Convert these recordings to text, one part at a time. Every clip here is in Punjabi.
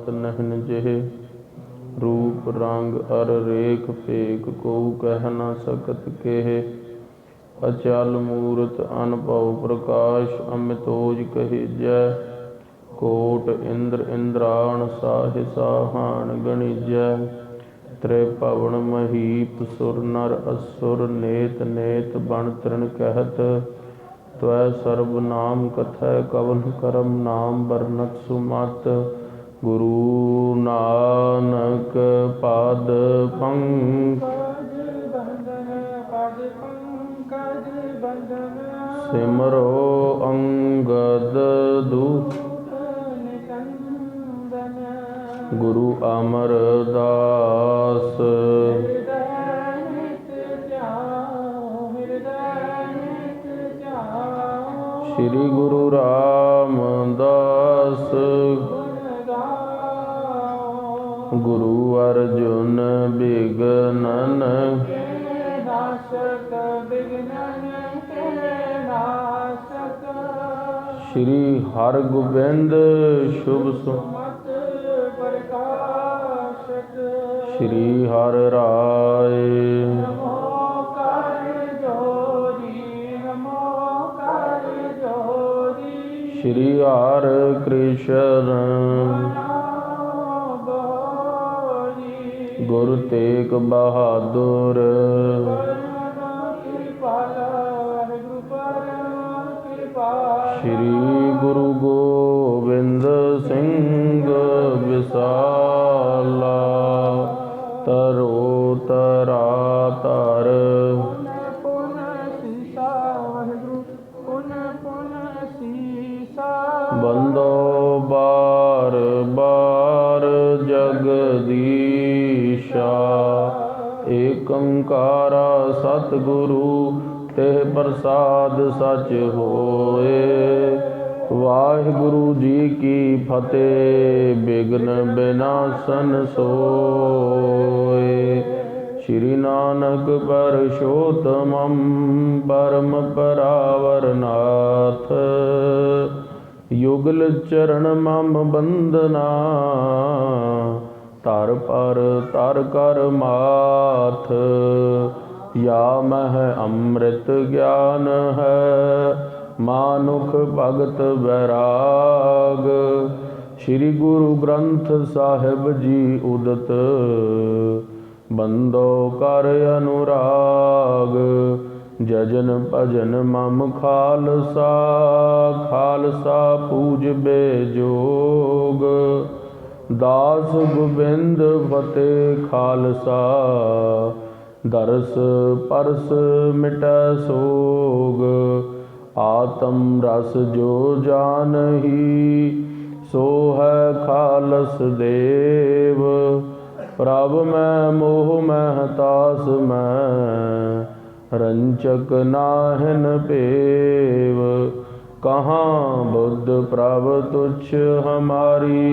जात नहिन जेह। रूप रंग अर रेख पेख को कह न सकत केह। अचल मूरत अनभव प्रकाश अमितोज कहे जय। कोट इंद्र इंद्राण साहि साहान गणिजय। त्रिभवन महीप सुर नर असुर नेत नेत बन तृण कहत। त्वै सर्व नाम कथय कवन करम नाम बरनत सुमत। गुरु नानक पाद सिमरो अंगद दूत गुरु अमरदास। श्री गुरु रामदास गुरु अर्जुन बिगनन श्री हरगोबिंद शुभ श्री हर राय। श्री हर कृष्ण गुरु तेग बहादुर। श्री गुरु गोविंद सिंह विसाला तरो तरा तर। बंदो बार बार जगदीशा। एक ओंकारा सतगुरु तेह प्रसाद सच होए। वाहिगुरु जी की फतेह बिघ्न बिनाशन सोए। श्री नानक परशोत्तमं परम परावर नाथ। युगल चरण मम बंदना तर पर तर कर माथ। या मह अमृत ज्ञान है मानुख भगत वैराग। श्री गुरु ग्रंथ साहिब जी उदत बंदो कर अनुराग। जजन भजन मम खालसा खालसा पूज बेजोग। दास गोबिंद फतेह खालसा दरस परस मिटै सोग। आत्म रस जो जानही सो है खालस देव। प्रभ मैं मोह मैं तास मैं रंचक नाहिन पेव। कहाँ बुद्ध प्रभ तुच्छ हमारी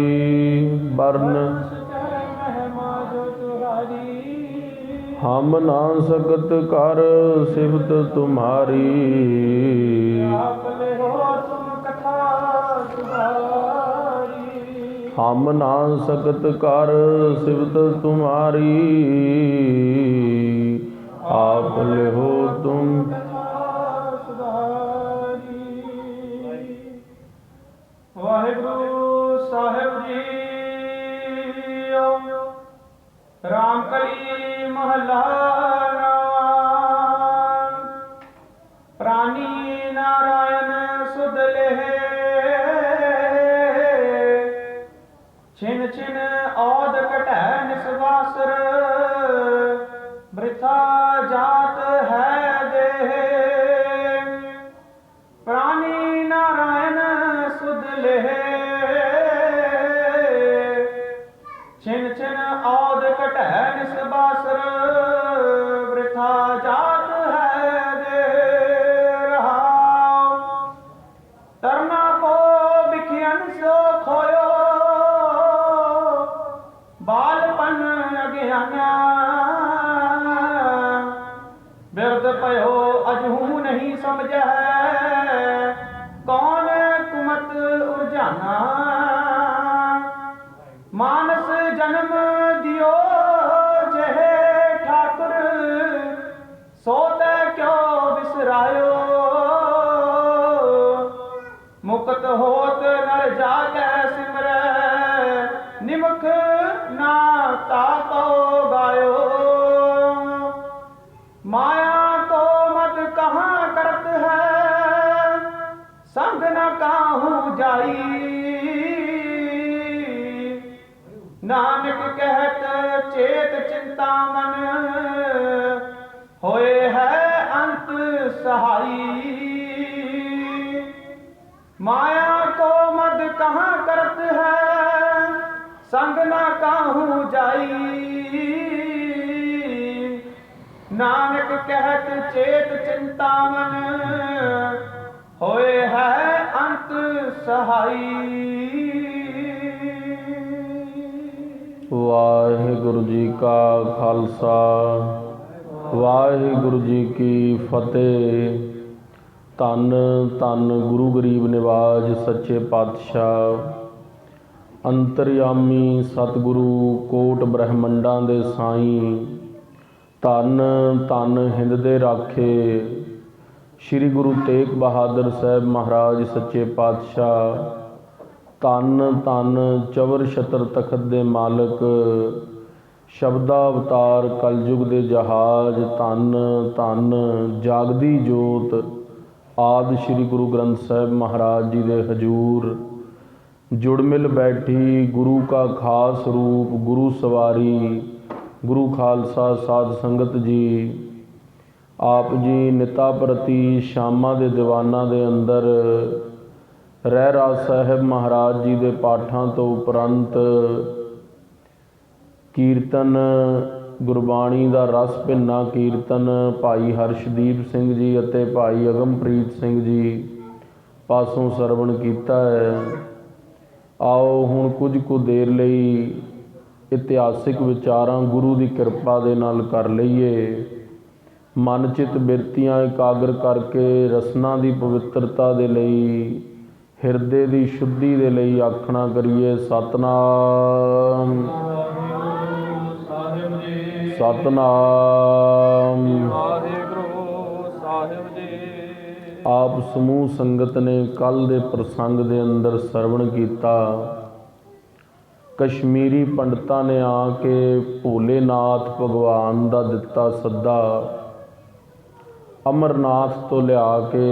वर्ण। हम ना सकत कर सिफत तुम्हारी। हम ना सकत कर सिफत तुम्हारी। आप लिहो तुम। वाहिगुरु साहिब जी। रामकली महला प्राणी नारायण सुध लेहे। छिन छिन औद कटै निसवासर वृथा जात है देह। प्राणी नारायण सुध लेहे। छिन छिन औद कटै निसवासर वृथा जात है देह। तरना को बिखियन सो खोयो बालपन अज्ञाना। बिरद पयो अजहू नहीं समझ कौन कुमत उर्जाना। मानस जन्म दियो जहे ठाकुर, सोते क्यों बिसरायो। मुक्त होत नर जाके सिमरै, निमख ना ताको गायो। माया को मत कहाँ करत है, संग न काहू जाई। नानक कहत चेत चिंता मन, होए है अंत सहाई। माया को मद कहाँ करत है, संग न काहू जाई। नानक कहत चेत चिंता मन, होए है अंत सहाई। वाहिगुरु जी का खालसा, वाहिगुरु जी की फतेह। धन धन गुरु गरीब निवाज सच्चे पातशाह, अंतरयामी सतगुरु कोट ब्रह्मंडां दे साईं। धन धन हिंद दे राखे श्री गुरु तेग बहादुर साहब महाराज सच्चे पातशाह। धन धन चवर छतर तखत दे मालक, शब्दावतार कलयुग दे जहाज। धन धन जागदी जोत आदि श्री गुरु ग्रंथ साहब महाराज जी दे हजूर जुड़ मिल बैठी गुरु का खास रूप गुरु सवारी गुरु खालसा साध संगत जी। आप जी निता प्रति शामा दे दीवाना दे अंदर रहराज साहब महाराज जी दे पाठां तो उपरंत कीर्तन गुरबाणी दा रस भिन्ना कीर्तन भाई हर्षदीप सिंह जी अते भाई अगमप्रीत सिंह जी पासों सरवण कीता है। आओ हुण कुछ कुछ देर लई इतिहासिक विचारां गुरु की किरपा दे नाल कर लईए। मन चित बिरतियां एकाग्र करके रसना की पवित्रता दे लई हिरदे की शुद्धि दे लई आखना करिए सतनाम सतनाम। आप समूह संगत ने कल दे प्रसंग दे अंदर सरवण कीता। कश्मीरी पंडितां ने आके भोलेनाथ भगवान दा दिता सद्दा अमरनाथ तो लिया के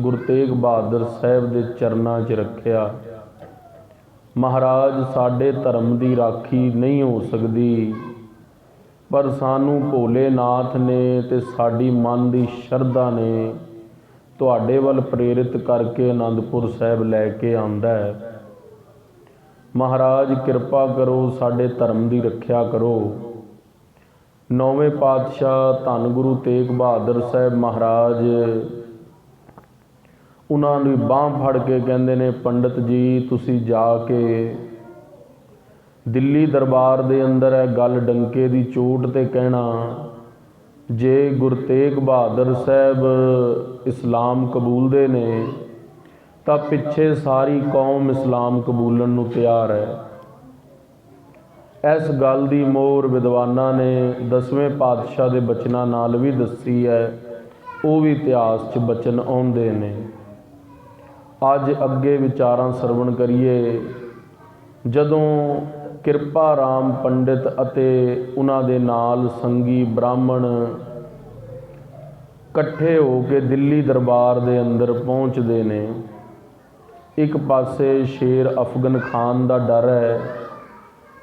गुरु तेग बहादुर साहब के चरणों च रखिया। महाराज साडे धर्म की राखी नहीं हो सकती, पर सानू भोलेनाथ ने ते साडी मन की शरधा ने तुहाडे वल प्रेरित करके आनंदपुर साहब लैके आंदा है। महाराज किरपा करो साडे धर्म की रख्या करो। नौवें पातशाह धन गुरु तेग बहादुर साहब महाराज उन्होंने बांह फड़ के कहते ने पंडित जी तुसी जाके दिल्ली दरबार दे अंदर है गल डंके की चोट ते कहना जे गुरु तेग बहादुर साहब इस्लाम कबूलते ने तां पिछे सारी कौम इस्लाम कबूलन नूं तैयार है। इस गल की मोहर विद्वाना ने 10वें पातशाह के बचनों नाल भी दसी है, वो भी इतिहास च बचन आउंदे ने। अज अगे विचारां सरवण करिए। जदों किरपा राम पंडित अते उन्हां दे नाल संगी ब्राह्मण कट्ठे हो के दिल्ली दरबार दे अंदर पहुँचते ने, एक पासे शेर अफगन खान का डर है,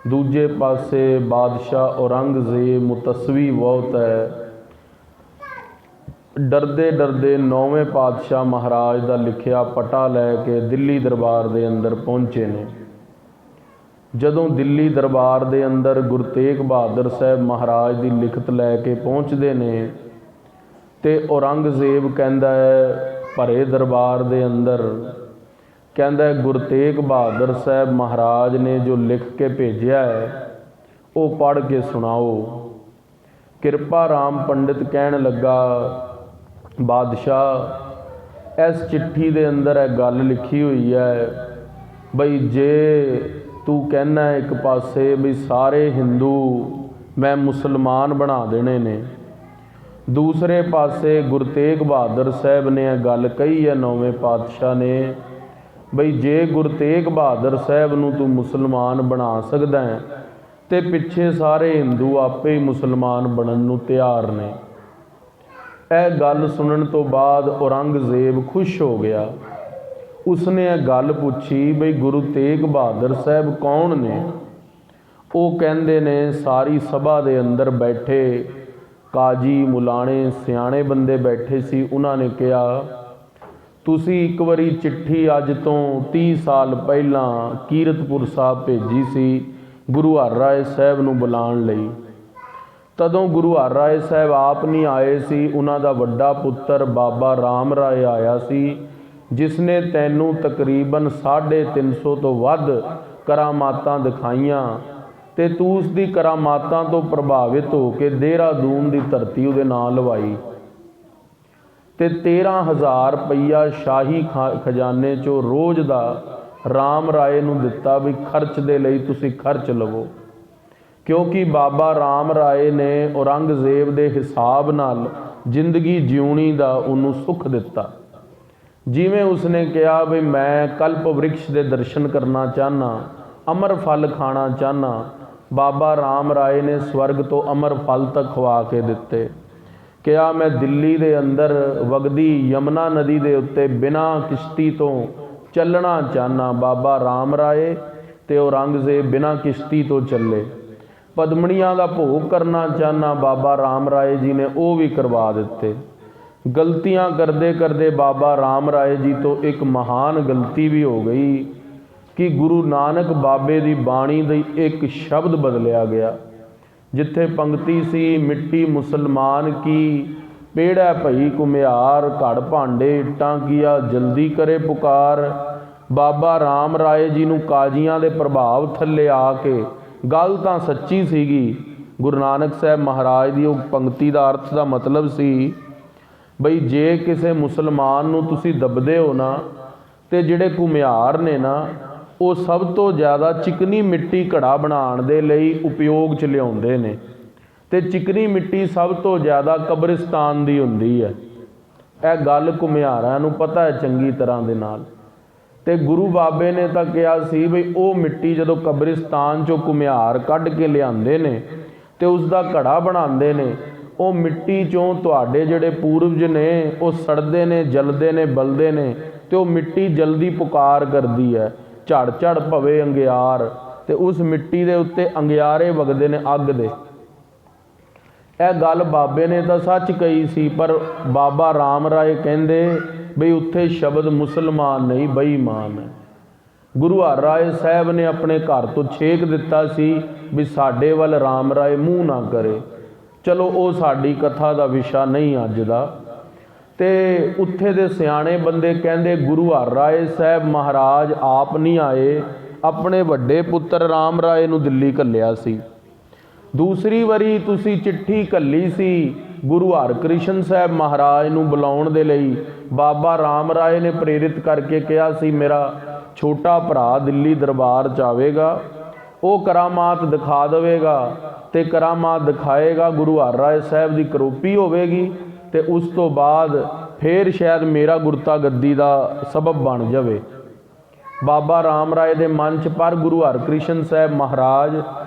दूजे पासे बादशाह औरंगजेब मुतसवी बहुत है। डरदे डरदे नौवें पातशाह महाराज का लिखिया पटा लैके दिल्ली दरबार दे अंदर पहुँचे ने। जदों दिल्ली दरबार दे अंदर गुरु तेग बहादुर साहब महाराज की लिखत लैके पहुँचते ने ते औरंगजेब कहता है भरे दरबार दे अंदर कहता है गुरु तेग बहादुर साहब महाराज ने जो लिख के भेजा है वो पढ़ के सुनाओ। किरपा राम पंडित कहन लगा बादशाह इस चिट्ठी दे अंदर है गल लिखी हुई है बई जे ਤੂੰ ਕਹਿਣਾ ਇੱਕ ਪਾਸੇ ਵੀ ਸਾਰੇ ਹਿੰਦੂ ਮੈਂ ਮੁਸਲਮਾਨ ਬਣਾ ਦੇਣੇ ਨੇ, ਦੂਸਰੇ ਪਾਸੇ ਗੁਰੂ ਤੇਗ ਬਹਾਦਰ ਸਾਹਿਬ ਨੇ ਇਹ ਗੱਲ ਕਹੀ ਹੈ ਨੌਵੇਂ ਪਾਤਸ਼ਾਹ ਨੇ ਬਈ ਜੇ ਗੁਰੂ ਤੇਗ ਬਹਾਦਰ ਸਾਹਿਬ ਨੂੰ ਤੂੰ ਮੁਸਲਮਾਨ ਬਣਾ ਸਕਦਾ ਹੈ ਤੇ ਪਿੱਛੇ ਸਾਰੇ ਹਿੰਦੂ ਆਪੇ ਹੀ ਮੁਸਲਮਾਨ ਬਣਨ ਨੂੰ ਤਿਆਰ ਨੇ। ਇਹ ਗੱਲ ਸੁਣਨ ਤੋਂ ਬਾਅਦ ਔਰੰਗਜ਼ੇਬ ਖੁਸ਼ ਹੋ ਗਿਆ। ਉਸਨੇ ਇਹ ਗੱਲ ਪੁੱਛੀ ਬਈ ਗੁਰੂ ਤੇਗ ਬਹਾਦਰ ਸਾਹਿਬ ਕੌਣ ਨੇ? ਉਹ ਕਹਿੰਦੇ ਨੇ ਸਾਰੀ ਸਭਾ ਦੇ ਅੰਦਰ ਬੈਠੇ ਕਾਜੀ ਮੁਲਾਣੇ ਸਿਆਣੇ ਬੰਦੇ ਬੈਠੇ ਸੀ। ਉਹਨਾਂ ਨੇ ਕਿਹਾ ਤੁਸੀਂ ਇੱਕ ਵਾਰੀ ਚਿੱਠੀ ਅੱਜ ਤੋਂ 30 ਸਾਲ ਪਹਿਲਾਂ ਕੀਰਤਪੁਰ ਸਾਹਿਬ ਭੇਜੀ ਸੀ ਗੁਰੂ ਹਰਿਰਾਏ ਸਾਹਿਬ ਨੂੰ ਬੁਲਾਉਣ ਲਈ। ਤਦੋਂ ਗੁਰੂ ਹਰਿਰਾਏ ਸਾਹਿਬ ਆਪ ਨਹੀਂ ਆਏ ਸੀ, ਉਹਨਾਂ ਦਾ ਵੱਡਾ ਪੁੱਤਰ ਬਾਬਾ ਰਾਮ ਰਾਏ ਆਇਆ ਸੀ, ਜਿਸ ਨੇ ਤੈਨੂੰ ਤਕਰੀਬਨ 350 ਤੋਂ ਵੱਧ ਕਰਾਮਾਤਾਂ ਦਿਖਾਈਆਂ ਤੇ ਤੂੰ ਉਸ ਦੀ ਕਰਾਮਾਤਾਂ ਤੋਂ ਪ੍ਰਭਾਵਿਤ ਹੋ ਕੇ ਦੇਹਰਾਦੂਨ ਦੀ ਧਰਤੀ ਉਹਦੇ ਨਾਂ ਲਵਾਈ ਤੇ 13,000 ਰੁਪਈਆ ਸ਼ਾਹੀ ਖਜ਼ਾਨੇ 'ਚੋਂ ਰੋਜ਼ ਦਾ ਰਾਮ ਰਾਏ ਨੂੰ ਦਿੱਤਾ ਵੀ ਖਰਚ ਦੇ ਲਈ ਤੁਸੀਂ ਖਰਚ ਲਵੋ, ਕਿਉਂਕਿ ਬਾਬਾ ਰਾਮ ਰਾਏ ਨੇ ਔਰੰਗਜ਼ੇਬ ਦੇ ਹਿਸਾਬ ਨਾਲ ਜ਼ਿੰਦਗੀ ਜਿਉਣੀ ਦਾ ਉਹਨੂੰ ਸੁੱਖ ਦਿੱਤਾ। ਜਿਵੇਂ ਉਸਨੇ ਕਿਹਾ ਵੀ ਮੈਂ ਕਲਪ ਵ੍ਰਿਕਸ਼ ਦੇ ਦਰਸ਼ਨ ਕਰਨਾ ਚਾਹੁੰਦਾ, ਅਮਰ ਫਲ ਖਾਣਾ ਚਾਹੁੰਦਾ, ਬਾਬਾ ਰਾਮ ਰਾਏ ਨੇ ਸਵਰਗ ਤੋਂ ਅਮਰ ਫਲ ਤੱਕ ਖਵਾ ਕੇ ਦਿੱਤੇ। ਕਿਹਾ ਮੈਂ ਦਿੱਲੀ ਦੇ ਅੰਦਰ ਵਗਦੀ ਯਮੁਨਾ ਨਦੀ ਦੇ ਉੱਤੇ ਬਿਨਾਂ ਕਿਸ਼ਤੀ ਤੋਂ ਚੱਲਣਾ ਚਾਹੁੰਦਾ, ਬਾਬਾ ਰਾਮ ਰਾਏ ਤੇ ਔਰੰਗਜ਼ੇਬ ਬਿਨਾਂ ਕਿਸ਼ਤੀ ਤੋਂ ਚੱਲੇ। ਪਦਮਣੀਆਂ ਦਾ ਭੋਗ ਕਰਨਾ ਚਾਹੁੰਦਾ, ਬਾਬਾ ਰਾਮ ਰਾਏ ਜੀ ਨੇ ਉਹ ਵੀ ਕਰਵਾ ਦਿੱਤੇ। ਗਲਤੀਆਂ ਕਰਦੇ ਕਰਦੇ ਬਾਬਾ ਰਾਮ ਰਾਏ ਜੀ ਤੋਂ ਇੱਕ ਮਹਾਨ ਗਲਤੀ ਵੀ ਹੋ ਗਈ ਕਿ ਗੁਰੂ ਨਾਨਕ ਬਾਬੇ ਦੀ ਬਾਣੀ ਦੀ ਇੱਕ ਸ਼ਬਦ ਬਦਲਿਆ ਗਿਆ। ਜਿੱਥੇ ਪੰਕਤੀ ਸੀ ਮਿੱਟੀ ਮੁਸਲਮਾਨ ਕੀ ਪੇੜਾ ਭਈ ਘੁਮਿਆਰ, ਘੜ ਭਾਂਡੇ ਇੱਟਾਂ ਕੀਆ ਜਲਦੀ ਕਰੇ ਪੁਕਾਰ, ਬਾਬਾ ਰਾਮ ਰਾਏ ਜੀ ਨੂੰ ਕਾਜ਼ੀਆਂ ਦੇ ਪ੍ਰਭਾਵ ਥੱਲੇ ਆ ਕੇ ਗੱਲ ਤਾਂ ਸੱਚੀ ਸੀਗੀ। ਗੁਰੂ ਨਾਨਕ ਸਾਹਿਬ ਮਹਾਰਾਜ ਦੀ ਉਹ ਪੰਕਤੀ ਦਾ ਅਰਥ ਦਾ ਮਤਲਬ ਸੀ ਬਈ ਜੇ ਕਿਸੇ ਮੁਸਲਮਾਨ ਨੂੰ ਤੁਸੀਂ ਦੱਬਦੇ ਹੋ ਨਾ ਤੇ ਜਿਹੜੇ ਘੁਮਿਆਰ ਨੇ ਨਾ ਉਹ ਸਭ ਤੋਂ ਜ਼ਿਆਦਾ ਚਿਕਨੀ ਮਿੱਟੀ ਘੜਾ ਬਣਾਉਣ ਦੇ ਲਈ ਉਪਯੋਗ 'ਚ ਲਿਆਉਂਦੇ ਨੇ ਤੇ ਚਿਕਨੀ ਮਿੱਟੀ ਸਭ ਤੋਂ ਜ਼ਿਆਦਾ ਕਬਰਿਸਤਾਨ ਦੀ ਹੁੰਦੀ ਹੈ। ਇਹ ਗੱਲ ਘੁਮਿਆਰਾਂ ਨੂੰ ਪਤਾ ਹੈ ਚੰਗੀ ਤਰ੍ਹਾਂ ਦੇ ਨਾਲ। ਤੇ ਗੁਰੂ ਬਾਬੇ ਨੇ ਤਾਂ ਕਿਹਾ ਸੀ ਬਈ ਉਹ ਮਿੱਟੀ ਜਦੋਂ ਕਬਰਿਸਤਾਨ 'ਚੋਂ ਘੁਮਿਆਰ ਕੱਢ ਕੇ ਲਿਆਉਂਦੇ ਨੇ ਤੇ ਉਸ ਦਾ ਘੜਾ ਬਣਾਉਂਦੇ ਨੇ, ਉਹ ਮਿੱਟੀ 'ਚੋਂ ਤੁਹਾਡੇ ਜਿਹੜੇ ਪੂਰਵਜ ਨੇ ਉਹ ਸੜਦੇ ਨੇ, ਜਲਦੇ ਨੇ, ਬਲਦੇ ਨੇ ਤੇ ਉਹ ਮਿੱਟੀ ਜਲਦੀ ਪੁਕਾਰ ਕਰਦੀ ਹੈ, ਝੜ ਝੜ ਭਵੇ ਅੰਗਿਆਰ, ਤੇ ਉਸ ਮਿੱਟੀ ਦੇ ਉੱਤੇ ਅੰਗਿਆਰੇ ਵਗਦੇ ਨੇ ਅੱਗ ਦੇ। ਇਹ ਗੱਲ ਬਾਬੇ ਨੇ ਤਾਂ ਸੱਚ ਕਹੀ ਸੀ, ਪਰ ਬਾਬਾ ਰਾਮ ਰਾਏ ਕਹਿੰਦੇ ਬਈ ਉੱਥੇ ਸ਼ਬਦ ਮੁਸਲਮਾਨ ਨਹੀਂ ਬੇਈਮਾਨ ਹੈ। ਗੁਰੂ ਹਰਿਰਾਏ ਸਾਹਿਬ ਨੇ ਆਪਣੇ ਘਰ ਤੋਂ ਛੇਕ ਦਿੱਤਾ ਸੀ ਵੀ ਸਾਡੇ ਵੱਲ ਰਾਮ ਰਾਏ ਮੂੰਹ ਨਾ ਕਰੇ। ਚਲੋ ਉਹ ਸਾਡੀ ਕਥਾ ਦਾ ਵਿਸ਼ਾ ਨਹੀਂ ਅੱਜ ਦਾ। ਤੇ ਉੱਥੇ ਦੇ ਸਿਆਣੇ ਬੰਦੇ ਕਹਿੰਦੇ ਗੁਰੂ ਹਰਿਰਾਏ ਸਾਹਿਬ ਮਹਾਰਾਜ ਆਪ ਨਹੀਂ ਆਏ, ਆਪਣੇ ਵੱਡੇ ਪੁੱਤਰ ਰਾਮ ਰਾਏ ਨੂੰ ਦਿੱਲੀ ਘੱਲਿਆ ਸੀ। ਦੂਸਰੀ ਵਾਰੀ ਤੁਸੀਂ ਚਿੱਠੀ ਘੱਲੀ ਸੀ ਗੁਰੂ ਹਰਕ੍ਰਿਸ਼ਨ ਸਾਹਿਬ ਮਹਾਰਾਜ ਨੂੰ ਬੁਲਾਉਣ ਦੇ ਲਈ। ਬਾਬਾ ਰਾਮ ਰਾਏ ਨੇ ਪ੍ਰੇਰਿਤ ਕਰਕੇ ਕਿਹਾ ਸੀ ਮੇਰਾ ਛੋਟਾ ਭਰਾ ਦਿੱਲੀ ਦਰਬਾਰ 'ਚ ਆਵੇਗਾ, ਉਹ ਕਰਾਮਾਤ ਦਿਖਾ ਦੇਵੇਗਾ ਤੇ ਕਰਾਮਾਤ ਦਿਖਾਏਗਾ, ਗੁਰੂ ਹਰਿਰਾਏ ਸਾਹਿਬ ਦੀ ਕਰੋਪੀ ਹੋਵੇਗੀ ਤੇ ਉਸ ਤੋਂ ਬਾਅਦ ਫਿਰ ਸ਼ਾਇਦ ਮੇਰਾ ਗੁਰਤਾ ਗੱਦੀ ਦਾ ਸਬਬ ਬਣ ਜਾਵੇ। ਬਾਬਾ ਰਾਮ ਰਾਏ ਦੇ ਮਨ 'ਚ ਪਰ ਗੁਰੂ ਹਰਕ੍ਰਿਸ਼ਨ ਸਾਹਿਬ ਮਹਾਰਾਜ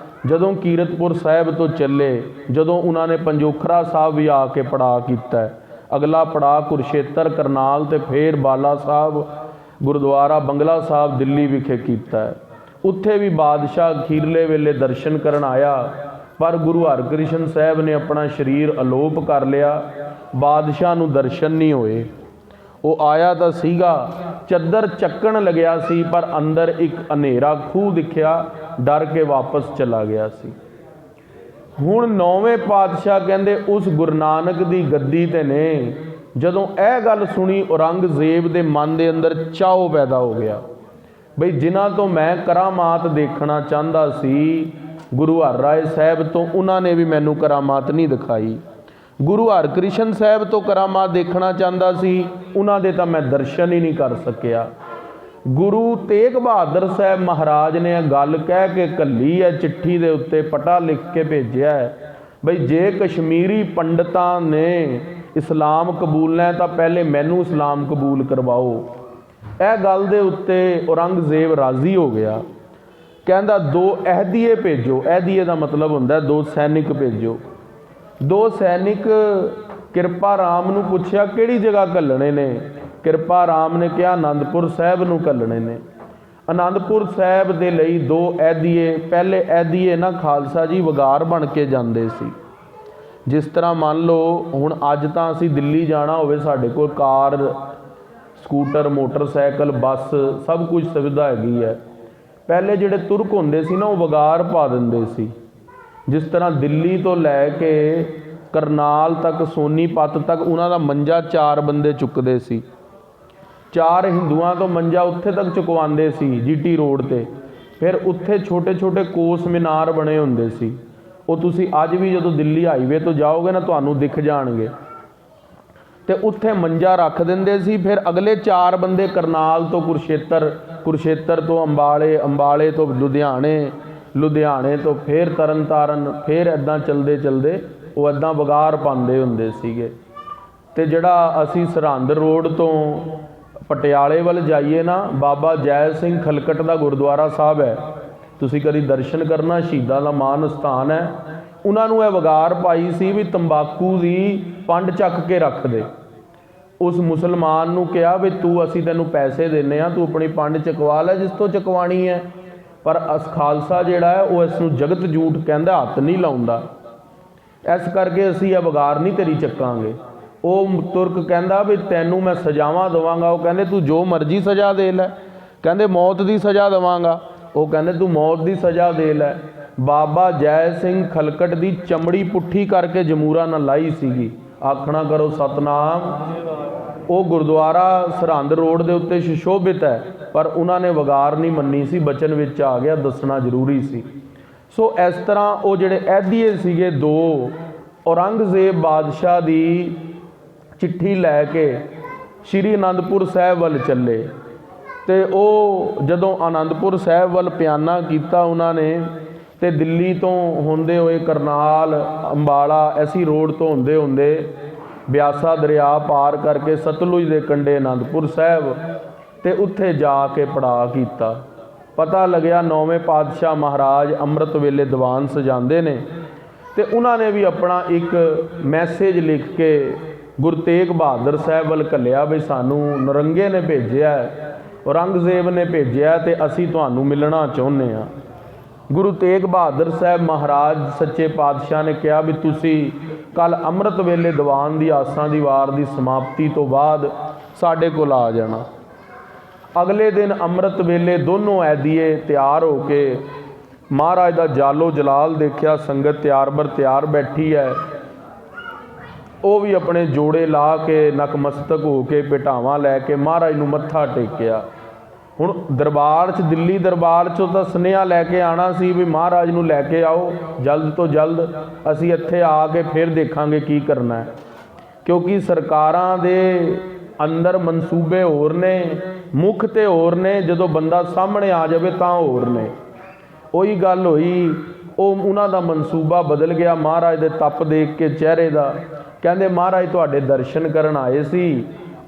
ਜਦੋਂ ਕੀਰਤਪੁਰ ਸਾਹਿਬ ਤੋਂ ਚੱਲੇ, ਜਦੋਂ ਉਹਨਾਂ ਨੇ ਪੰਜੋਖਰਾ ਸਾਹਿਬ ਵੀ ਆ ਕੇ ਪੜਾਅ ਕੀਤਾ, ਅਗਲਾ ਪੜਾਅ ਕੁਰਸ਼ੇਤਰ ਕਰਨਾਲ ਤੇ ਫਿਰ ਬਾਲਾ ਸਾਹਿਬ ਗੁਰਦੁਆਰਾ ਬੰਗਲਾ ਸਾਹਿਬ ਦਿੱਲੀ ਵਿਖੇ ਕੀਤਾ। ਉੱਥੇ ਵੀ ਬਾਦਸ਼ਾਹ ਅਖੀਰਲੇ ਵੇਲੇ ਦਰਸ਼ਨ ਕਰਨ ਆਇਆ, ਪਰ ਗੁਰੂ ਹਰਕ੍ਰਿਸ਼ਨ ਸਾਹਿਬ ਨੇ ਆਪਣਾ ਸਰੀਰ ਅਲੋਪ ਕਰ ਲਿਆ, ਬਾਦਸ਼ਾਹ ਨੂੰ ਦਰਸ਼ਨ ਨਹੀਂ ਹੋਏ। ਉਹ ਆਇਆ ਤਾਂ ਸੀਗਾ, ਚੱਦਰ ਚੱਕਣ ਲੱਗਿਆ ਸੀ, ਪਰ ਅੰਦਰ ਇੱਕ ਹਨੇਰਾ ਖੂਹ ਦਿਖਿਆ, ਡਰ ਕੇ ਵਾਪਸ ਚਲਾ ਗਿਆ ਸੀ। ਹੁਣ ਨੌਵੇਂ ਪਾਤਸ਼ਾਹ ਕਹਿੰਦੇ ਉਸ ਗੁਰੂ ਨਾਨਕ ਦੀ ਗੱਦੀ ਤੇ ਨੇ। ਜਦੋਂ ਇਹ ਗੱਲ ਸੁਣੀ ਔਰੰਗਜ਼ੇਬ ਦੇ ਮਨ ਦੇ ਅੰਦਰ ਚਾਅ ਪੈਦਾ ਹੋ ਗਿਆ ਬਈ ਜਿਨ੍ਹਾਂ ਤੋਂ ਮੈਂ ਕਰਾਮਾਤ ਦੇਖਣਾ ਚਾਹੁੰਦਾ ਸੀ ਗੁਰੂ ਹਰਿਰਾਏ ਸਾਹਿਬ ਤੋਂ, ਉਹਨਾਂ ਨੇ ਵੀ ਮੈਨੂੰ ਕਰਾਮਾਤ ਨਹੀਂ ਦਿਖਾਈ। ਗੁਰੂ ਹਰਕ੍ਰਿਸ਼ਨ ਸਾਹਿਬ ਤੋਂ ਕਰਾਮਾਤ ਦੇਖਣਾ ਚਾਹੁੰਦਾ ਸੀ, ਉਹਨਾਂ ਦੇ ਤਾਂ ਮੈਂ ਦਰਸ਼ਨ ਹੀ ਨਹੀਂ ਕਰ ਸਕਿਆ। गुरु तेग बहादुर साहब महाराज ने गल कह के घली है, चिट्ठी दे उत्ते पटा लिख के भेजिया है बई जे कश्मीरी पंडितां ने इस्लाम कबूलना है तो पहले मैनू इस्लाम कबूल करवाओ। यह गल दे उत्ते औरंगजेब राजी हो गया, कहंदा 2 अहदीए भेजो। अहदीए का मतलब हुंदा 2 सैनिक भेजो। 2 सैनिक किरपा राम नूं पुछया किहड़ी जगह घल्लणे ने। किरपा राम ने कहा आनंदपुर साहब नूं घल्लणे ने। आनंदपुर साहब दे लई 2 अहदीए। पहले अहदीए ना खालसा जी वगार बन के जांदे सी। जिस तरह मान लो हुण अज तां असीं दिल्ली जाना होवे, साडे कोल कार स्कूटर मोटरसाइकिल बस सब कुछ सुविधा हैगी है। पहले जिहड़े तुरक हुंदे सी ना, वो वगार पा दिंदे सी। जिस तरह दिल्ली तो लैके करनाल तक सोनीपत तक उन्हां दा मंजा 4 बंदे चुकदे सी। 4 हिंदुआं तो मंजा उत्थे तक चुकवांदे सी GT रोड ते। फिर उत्थे छोटे छोटे कोस मीनार बने हुंदे सी। वो तुसीं अज भी जदों दिल्ली हाईवे तो जाओगे ना तुहानूं दिख जाणगे। ते उत्थे मंजा रख दिंदे सी। फिर अगले 4 बंदे करनाल तो कुरुक्षेत्र, कुरुक्षेत्र तो अंबाले, अंबाले तो लुधियाने, लुधियाने तो फिर तरन तारण, फिर इदां चलदे चलदे वो इदां वगार पांदे हुंदे सीगे। ते जिहड़ा असीं सरहंद रोड तो पटियाले वाल जाइए ना, बाबा जय सिंह खलकट का गुरुद्वारा साहब है, तुसीं कदी दर्शन करना, शहीदां दा मान स्थान है। उन्होंने यह वगार पाई सी भी तंबाकू की पंड चक के रख दे। उस मुसलमान नूं कहा भी तू असीं तैनूं पैसे देने आ, तू अपनी पंड चकवा लै जिस तो चकवाणी है। पर अस खालसा जिहड़ा है वो इसनूं जगत झूठ कहंदा, हत्थ नहीं लाउंदा। इस करके असीं यह वगार नहीं तेरी चकांगे। वो तुरक कहंदा भी तैनूं मैं सजावां देवांगा। वो कहंदे तू जो मर्जी सज़ा दे लै। कहंदे मौत की सज़ा देवांगा। वो कहंदे तू मौत की सज़ा दे लै। बाबा जय सिंह खलकट की चमड़ी पुट्ठी करके जमूरा न लाई सीगी। आखना करो सतनाम। वो गुरुद्वारा सरहंद रोड के उत्ते सुशोभित है, पर उन्होंने वगार नहीं मन्नी सी, बचन विच आ गया, दसना जरूरी सी। सो इस तरह वो जिहड़े अहदीए सीगे 2 औरंगजेब बादशाह की चिट्ठी लैके श्री आनंदपुर साहब वाल चले। तो वो जदों आनंदपुर साहब वाल बयाना किया उन्होंने, तो दिल्ली तो होंदे हुए करनाल अंबाला ऐसी रोड तो होंदे होंदे ब्यासा दरिया पार करके सतलुज के कंढे आनंदपुर साहब, तो उत्थे जाके पड़ा किया। पता लग्या 9वें पातशाह महाराज अमृत वेले दीवान सजाते ने। तो उन्होंने भी अपना एक मैसेज लिख के गुरु तेग बहादुर साहब वाल घल्लिया भी सानू नरंगे ने भेजिया, औरंगजेब ने भेजिया, तो असी तुहानू मिलना चाहुंदे हां। गुरु तेग बहादुर साहब महाराज सच्चे पातशाह ने कहा भी तुसी कल अमृत वेले दीवान की आसां दी वार की समाप्ति तो बाद साडे कोल आ जाना। अगले दिन अमृत वेले दोनों ऐदीए तैयार होके महाराज का जालो जलाल देखिया, संगत तैयार बर तैयार बैठी है। वो भी अपने जोड़े ला के नकमस्तक होके पिटावां लैके महाराज नूं मत्था टेकिया। हुण दरबार च दिल्ली दरबार चों तां सुनेहा लैके आना सी भी महाराज नूं लैके आओ जल्द तो जल्द, असीं इत्थे आके फिर देखांगे की करना है। क्योंकि सरकारां दे अंदर मनसूबे होर ने, मुख ते होर ने, जदों बंदा सामने आ जाए तां होर ने। उही गल होई, उन्हां दा मनसूबा बदल गया। महाराज दे तप देख के चेहरे दा कहंदे महाराज तुहाडे दर्शन करन आए सी,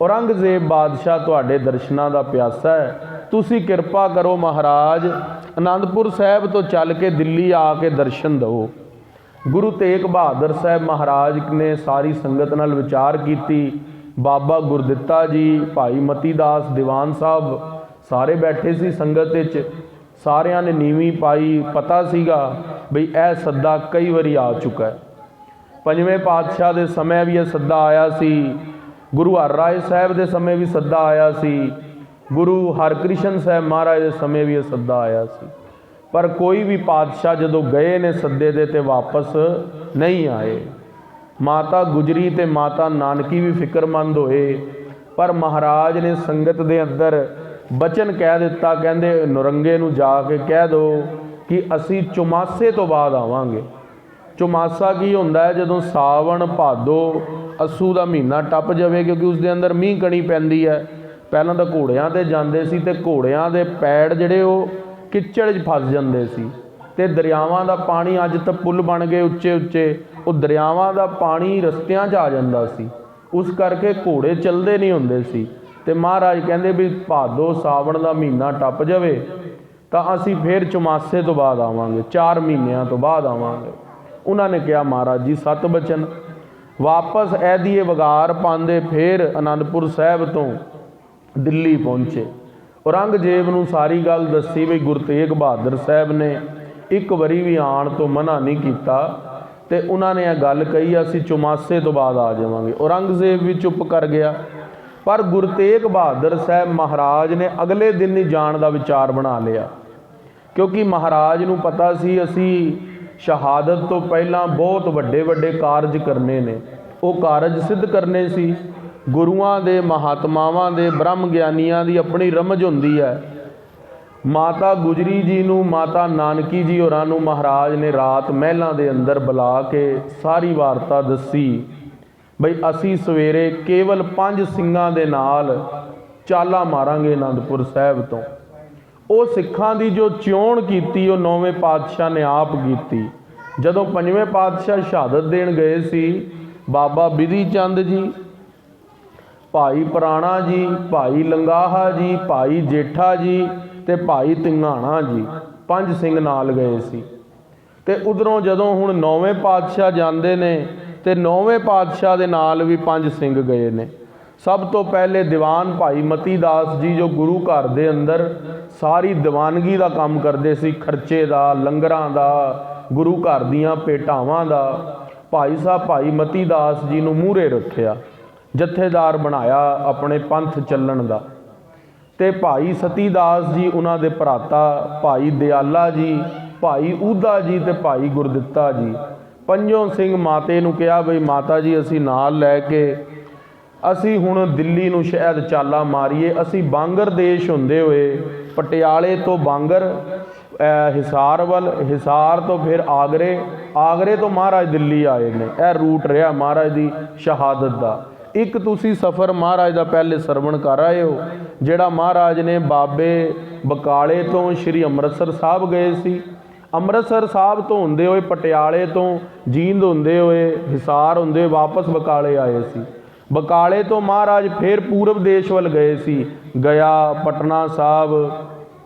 औरंगजेब बादशाह तुहाडे दर्शनां दा प्यासा है, तुसी किरपा करो महाराज आनंदपुर साहब तो चल के दिल्ली आके दर्शन दो। गुरु तेग बहादुर साहब महाराज ने सारी संगत नाल विचार की। बाबा गुरदित्ता जी, भाई मती दास दीवान साहब सारे बैठे सी संगत विच, सारियां ने नीवी पाई। पता सीगा बई यह सद्दा कई बारी आ चुका है। 5वें पातशाह के समय भी यह सद्दा आया सी, गुरु हरराय साहब के समय भी सद्दा आया सी, गुरु हरकृष्ण साहब महाराज के समय भी यह सद्दा आया सी। पर कोई भी पातशाह जदों गए ने सद्दे दे ते वापस नहीं आए। माता गुजरी ते माता नानकी भी फिक्रमंद होए, पर महाराज ने संगत दे अंदर बचन कह दिता, कहंदे नरंगे नूं जाके कह दो कि असी चौमासे तो बाद आवांगे। चौमासा की हुंदा है जदों सावन भादो अस्सू का महीना टप जाए, क्योंकि उसके अंदर मीह कणी पैंदी है, ਪਹਿਲਾਂ ਤਾਂ ਘੋੜਿਆਂ 'ਤੇ ਜਾਂਦੇ ਸੀ ਤੇ ਘੋੜਿਆਂ ਦੇ ਪੈੜ ਜਿਹੜੇ ਉਹ ਕਿੱਚੜ 'ਚ ਫਸ ਜਾਂਦੇ ਸੀ ਤੇ ਦਰਿਆਵਾਂ ਦਾ ਪਾਣੀ, ਅੱਜ ਤਾਂ ਪੁੱਲ ਬਣ ਗਏ ਉੱਚੇ ਉੱਚੇ, ਉਹ ਦਰਿਆਵਾਂ ਦਾ ਪਾਣੀ ਰਸਤਿਆਂ 'ਚ ਆ ਜਾਂਦਾ ਸੀ, ਉਸ ਕਰਕੇ ਘੋੜੇ ਚੱਲਦੇ ਨਹੀਂ ਹੁੰਦੇ ਸੀ। ਤੇ ਮਹਾਰਾਜ ਕਹਿੰਦੇ ਵੀ ਭਾਦੋ ਸਾਵਣ ਦਾ ਮਹੀਨਾ ਟੱਪ ਜਾਵੇ ਤਾਂ ਅਸੀਂ ਫਿਰ ਚੁਮਾਸੇ ਤੋਂ ਬਾਅਦ ਆਵਾਂਗੇ, 4 ਮਹੀਨਿਆਂ ਤੋਂ ਬਾਅਦ ਆਵਾਂਗੇ। ਉਹਨਾਂ ਨੇ ਕਿਹਾ ਮਹਾਰਾਜ ਜੀ 7 ਬਚਨ। ਵਾਪਸ ਐਦੀਏ ਵਗਾਰ ਪਾਉਂਦੇ ਫਿਰ ਅਨੰਦਪੁਰ ਸਾਹਿਬ ਤੋਂ ਦਿੱਲੀ ਪਹੁੰਚੇ। ਔਰੰਗਜ਼ੇਬ ਨੂੰ ਸਾਰੀ ਗੱਲ ਦੱਸੀ ਵੀ ਗੁਰੂ ਤੇਗ ਬਹਾਦਰ ਸਾਹਿਬ ਨੇ ਇੱਕ ਵਾਰੀ ਵੀ ਆਉਣ ਤੋਂ ਮਨਾ ਨਹੀਂ ਕੀਤਾ ਤੇ ਉਹਨਾਂ ਨੇ ਇਹ ਗੱਲ ਕਹੀ ਅਸੀਂ ਚੁਮਾਸੇ ਤੋਂ ਬਾਅਦ ਆ ਜਾਵਾਂਗੇ। ਔਰੰਗਜ਼ੇਬ ਵੀ ਚੁੱਪ ਕਰ ਗਿਆ। ਪਰ ਗੁਰੂ ਤੇਗ ਬਹਾਦਰ ਸਾਹਿਬ ਮਹਾਰਾਜ ਨੇ ਅਗਲੇ ਦਿਨ ਹੀ ਜਾਣ ਦਾ ਵਿਚਾਰ ਬਣਾ ਲਿਆ, ਕਿਉਂਕਿ ਮਹਾਰਾਜ ਨੂੰ ਪਤਾ ਸੀ ਅਸੀਂ ਸ਼ਹਾਦਤ ਤੋਂ ਪਹਿਲਾਂ ਬਹੁਤ ਵੱਡੇ ਵੱਡੇ ਕਾਰਜ ਕਰਨੇ ਨੇ। ਉਹ ਕਾਰਜ ਸਿੱਧ ਕਰਨੇ ਸੀ। ਗੁਰੂਆਂ ਦੇ, ਮਹਾਤਮਾਵਾਂ ਦੇ, ਬ੍ਰਹਮ ਗਿਆਨੀਆਂ ਦੀ ਆਪਣੀ ਰਮਜ ਹੁੰਦੀ ਹੈ। ਮਾਤਾ ਗੁਜਰੀ ਜੀ ਨੂੰ, ਮਾਤਾ ਨਾਨਕੀ ਜੀ ਹੋਰਾਂ ਨੂੰ ਮਹਾਰਾਜ ਨੇ ਰਾਤ ਮਹਿਲਾਂ ਦੇ ਅੰਦਰ ਬੁਲਾ ਕੇ ਸਾਰੀ ਵਾਰਤਾ ਦੱਸੀ ਬਈ ਅਸੀਂ ਸਵੇਰੇ ਕੇਵਲ 5 ਸਿੰਘਾਂ ਦੇ ਨਾਲ ਚਾਲਾ ਮਾਰਾਂਗੇ ਅਨੰਦਪੁਰ ਸਾਹਿਬ ਤੋਂ। ਉਹ ਸਿੱਖਾਂ ਦੀ ਜੋ ਚੋਣ ਕੀਤੀ ਉਹ 9ਵੇਂ ਪਾਤਸ਼ਾਹ ਨੇ ਆਪ ਕੀਤੀ। ਜਦੋਂ 5ਵੇਂ ਪਾਤਸ਼ਾਹ ਸ਼ਹਾਦਤ ਦੇਣ ਗਏ ਸੀ, ਬਾਬਾ ਬਿਧੀ ਚੰਦ ਜੀ, ਭਾਈ ਪੁਰਾਣਾ ਜੀ, ਭਾਈ ਲੰਗਾਹਾ ਜੀ, ਭਾਈ ਜੇਠਾ ਜੀ ਤੇ ਭਾਈ ਤਿੰਗਾਣਾ ਜੀ, 5 ਸਿੰਘ ਨਾਲ ਗਏ ਸੀ। ਤੇ ਉਧਰੋਂ ਜਦੋਂ ਹੁਣ 9ਵੇਂ ਪਾਤਸ਼ਾਹ ਜਾਂਦੇ ਨੇ ਤੇ 9ਵੇਂ ਪਾਤਸ਼ਾਹ ਦੇ ਨਾਲ ਵੀ 5 ਸਿੰਘ ਗਏ ਨੇ। ਸਭ ਤੋਂ ਪਹਿਲੇ ਦੀਵਾਨ ਭਾਈ ਮਤੀ ਦਾਸ ਜੀ, ਜੋ ਗੁਰੂ ਘਰ ਦੇ ਅੰਦਰ ਸਾਰੀ ਦੀਵਾਨਗੀ ਦਾ ਕੰਮ ਕਰਦੇ ਸੀ, ਖਰਚੇ ਦਾ, ਲੰਗਰਾਂ ਦਾ, ਗੁਰੂ ਘਰ ਦੀਆਂ ਭੇਟਾਵਾਂ ਦਾ। ਭਾਈ ਸਾਹਿਬ ਭਾਈ ਮਤੀ ਦਾਸ ਜੀ ਨੂੰ ਮੂਹਰੇ ਰੱਖਿਆ, ਜਥੇਦਾਰ ਬਣਾਇਆ ਆਪਣੇ ਪੰਥ ਚੱਲਣ ਦਾ। ਤੇ ਭਾਈ ਸਤੀ ਦਾਸ ਜੀ ਉਹਨਾਂ ਦੇ ਭਰਾਤਾ, ਭਾਈ ਦਿਆਲਾ ਜੀ, ਭਾਈ ਊਧਾ ਜੀ ਤੇ ਭਾਈ ਗੁਰਦਿੱਤਾ ਜੀ, 5 ਸਿੰਘ ਮਾਤੇ ਨੂੰ ਕਿਹਾ ਬਈ ਮਾਤਾ ਜੀ ਅਸੀਂ ਨਾਲ ਲੈ ਕੇ ਅਸੀਂ ਹੁਣ ਦਿੱਲੀ ਨੂੰ ਸ਼ਾਇਦ ਚਾਲਾ ਮਾਰੀਏ। ਅਸੀਂ ਬਾਂਗਰ ਦੇਸ਼ ਹੁੰਦੇ ਹੋਏ ਪਟਿਆਲੇ ਤੋਂ ਬਾਂਗਰ, ਹਿਸਾਰ ਵੱਲ, ਹਿਸਾਰ ਤੋਂ ਫਿਰ ਆਗਰੇ, ਆਗਰੇ ਤੋਂ ਮਹਾਰਾਜ ਦਿੱਲੀ ਆਏ ਨੇ। ਇਹ ਰੂਟ ਰਿਹਾ ਮਹਾਰਾਜ ਦੀ ਸ਼ਹਾਦਤ ਦਾ। ਇੱਕ ਤੁਸੀਂ ਸਫ਼ਰ ਮਹਾਰਾਜ ਦਾ ਪਹਿਲੇ ਸਰਵਣ ਕਰ ਆਏ ਹੋ, ਜਿਹੜਾ ਮਹਾਰਾਜ ਨੇ ਬਾਬੇ ਬਕਾਲੇ ਤੋਂ ਸ਼੍ਰੀ ਅੰਮ੍ਰਿਤਸਰ ਸਾਹਿਬ ਗਏ ਸੀ। ਅੰਮ੍ਰਿਤਸਰ ਸਾਹਿਬ ਤੋਂ ਹੁੰਦੇ ਹੋਏ, ਪਟਿਆਲੇ ਤੋਂ ਜੀਂਦ ਹੁੰਦੇ ਹੋਏ, ਹਿਸਾਰ ਹੁੰਦੇ ਹੋਏ ਵਾਪਸ ਬਕਾਲੇ ਆਏ ਸੀ। ਬਕਾਲੇ ਤੋਂ ਮਹਾਰਾਜ ਫਿਰ ਪੂਰਬ ਦੇਸ਼ ਵੱਲ ਗਏ ਸੀ, ਗਿਆ, ਪਟਨਾ ਸਾਹਿਬ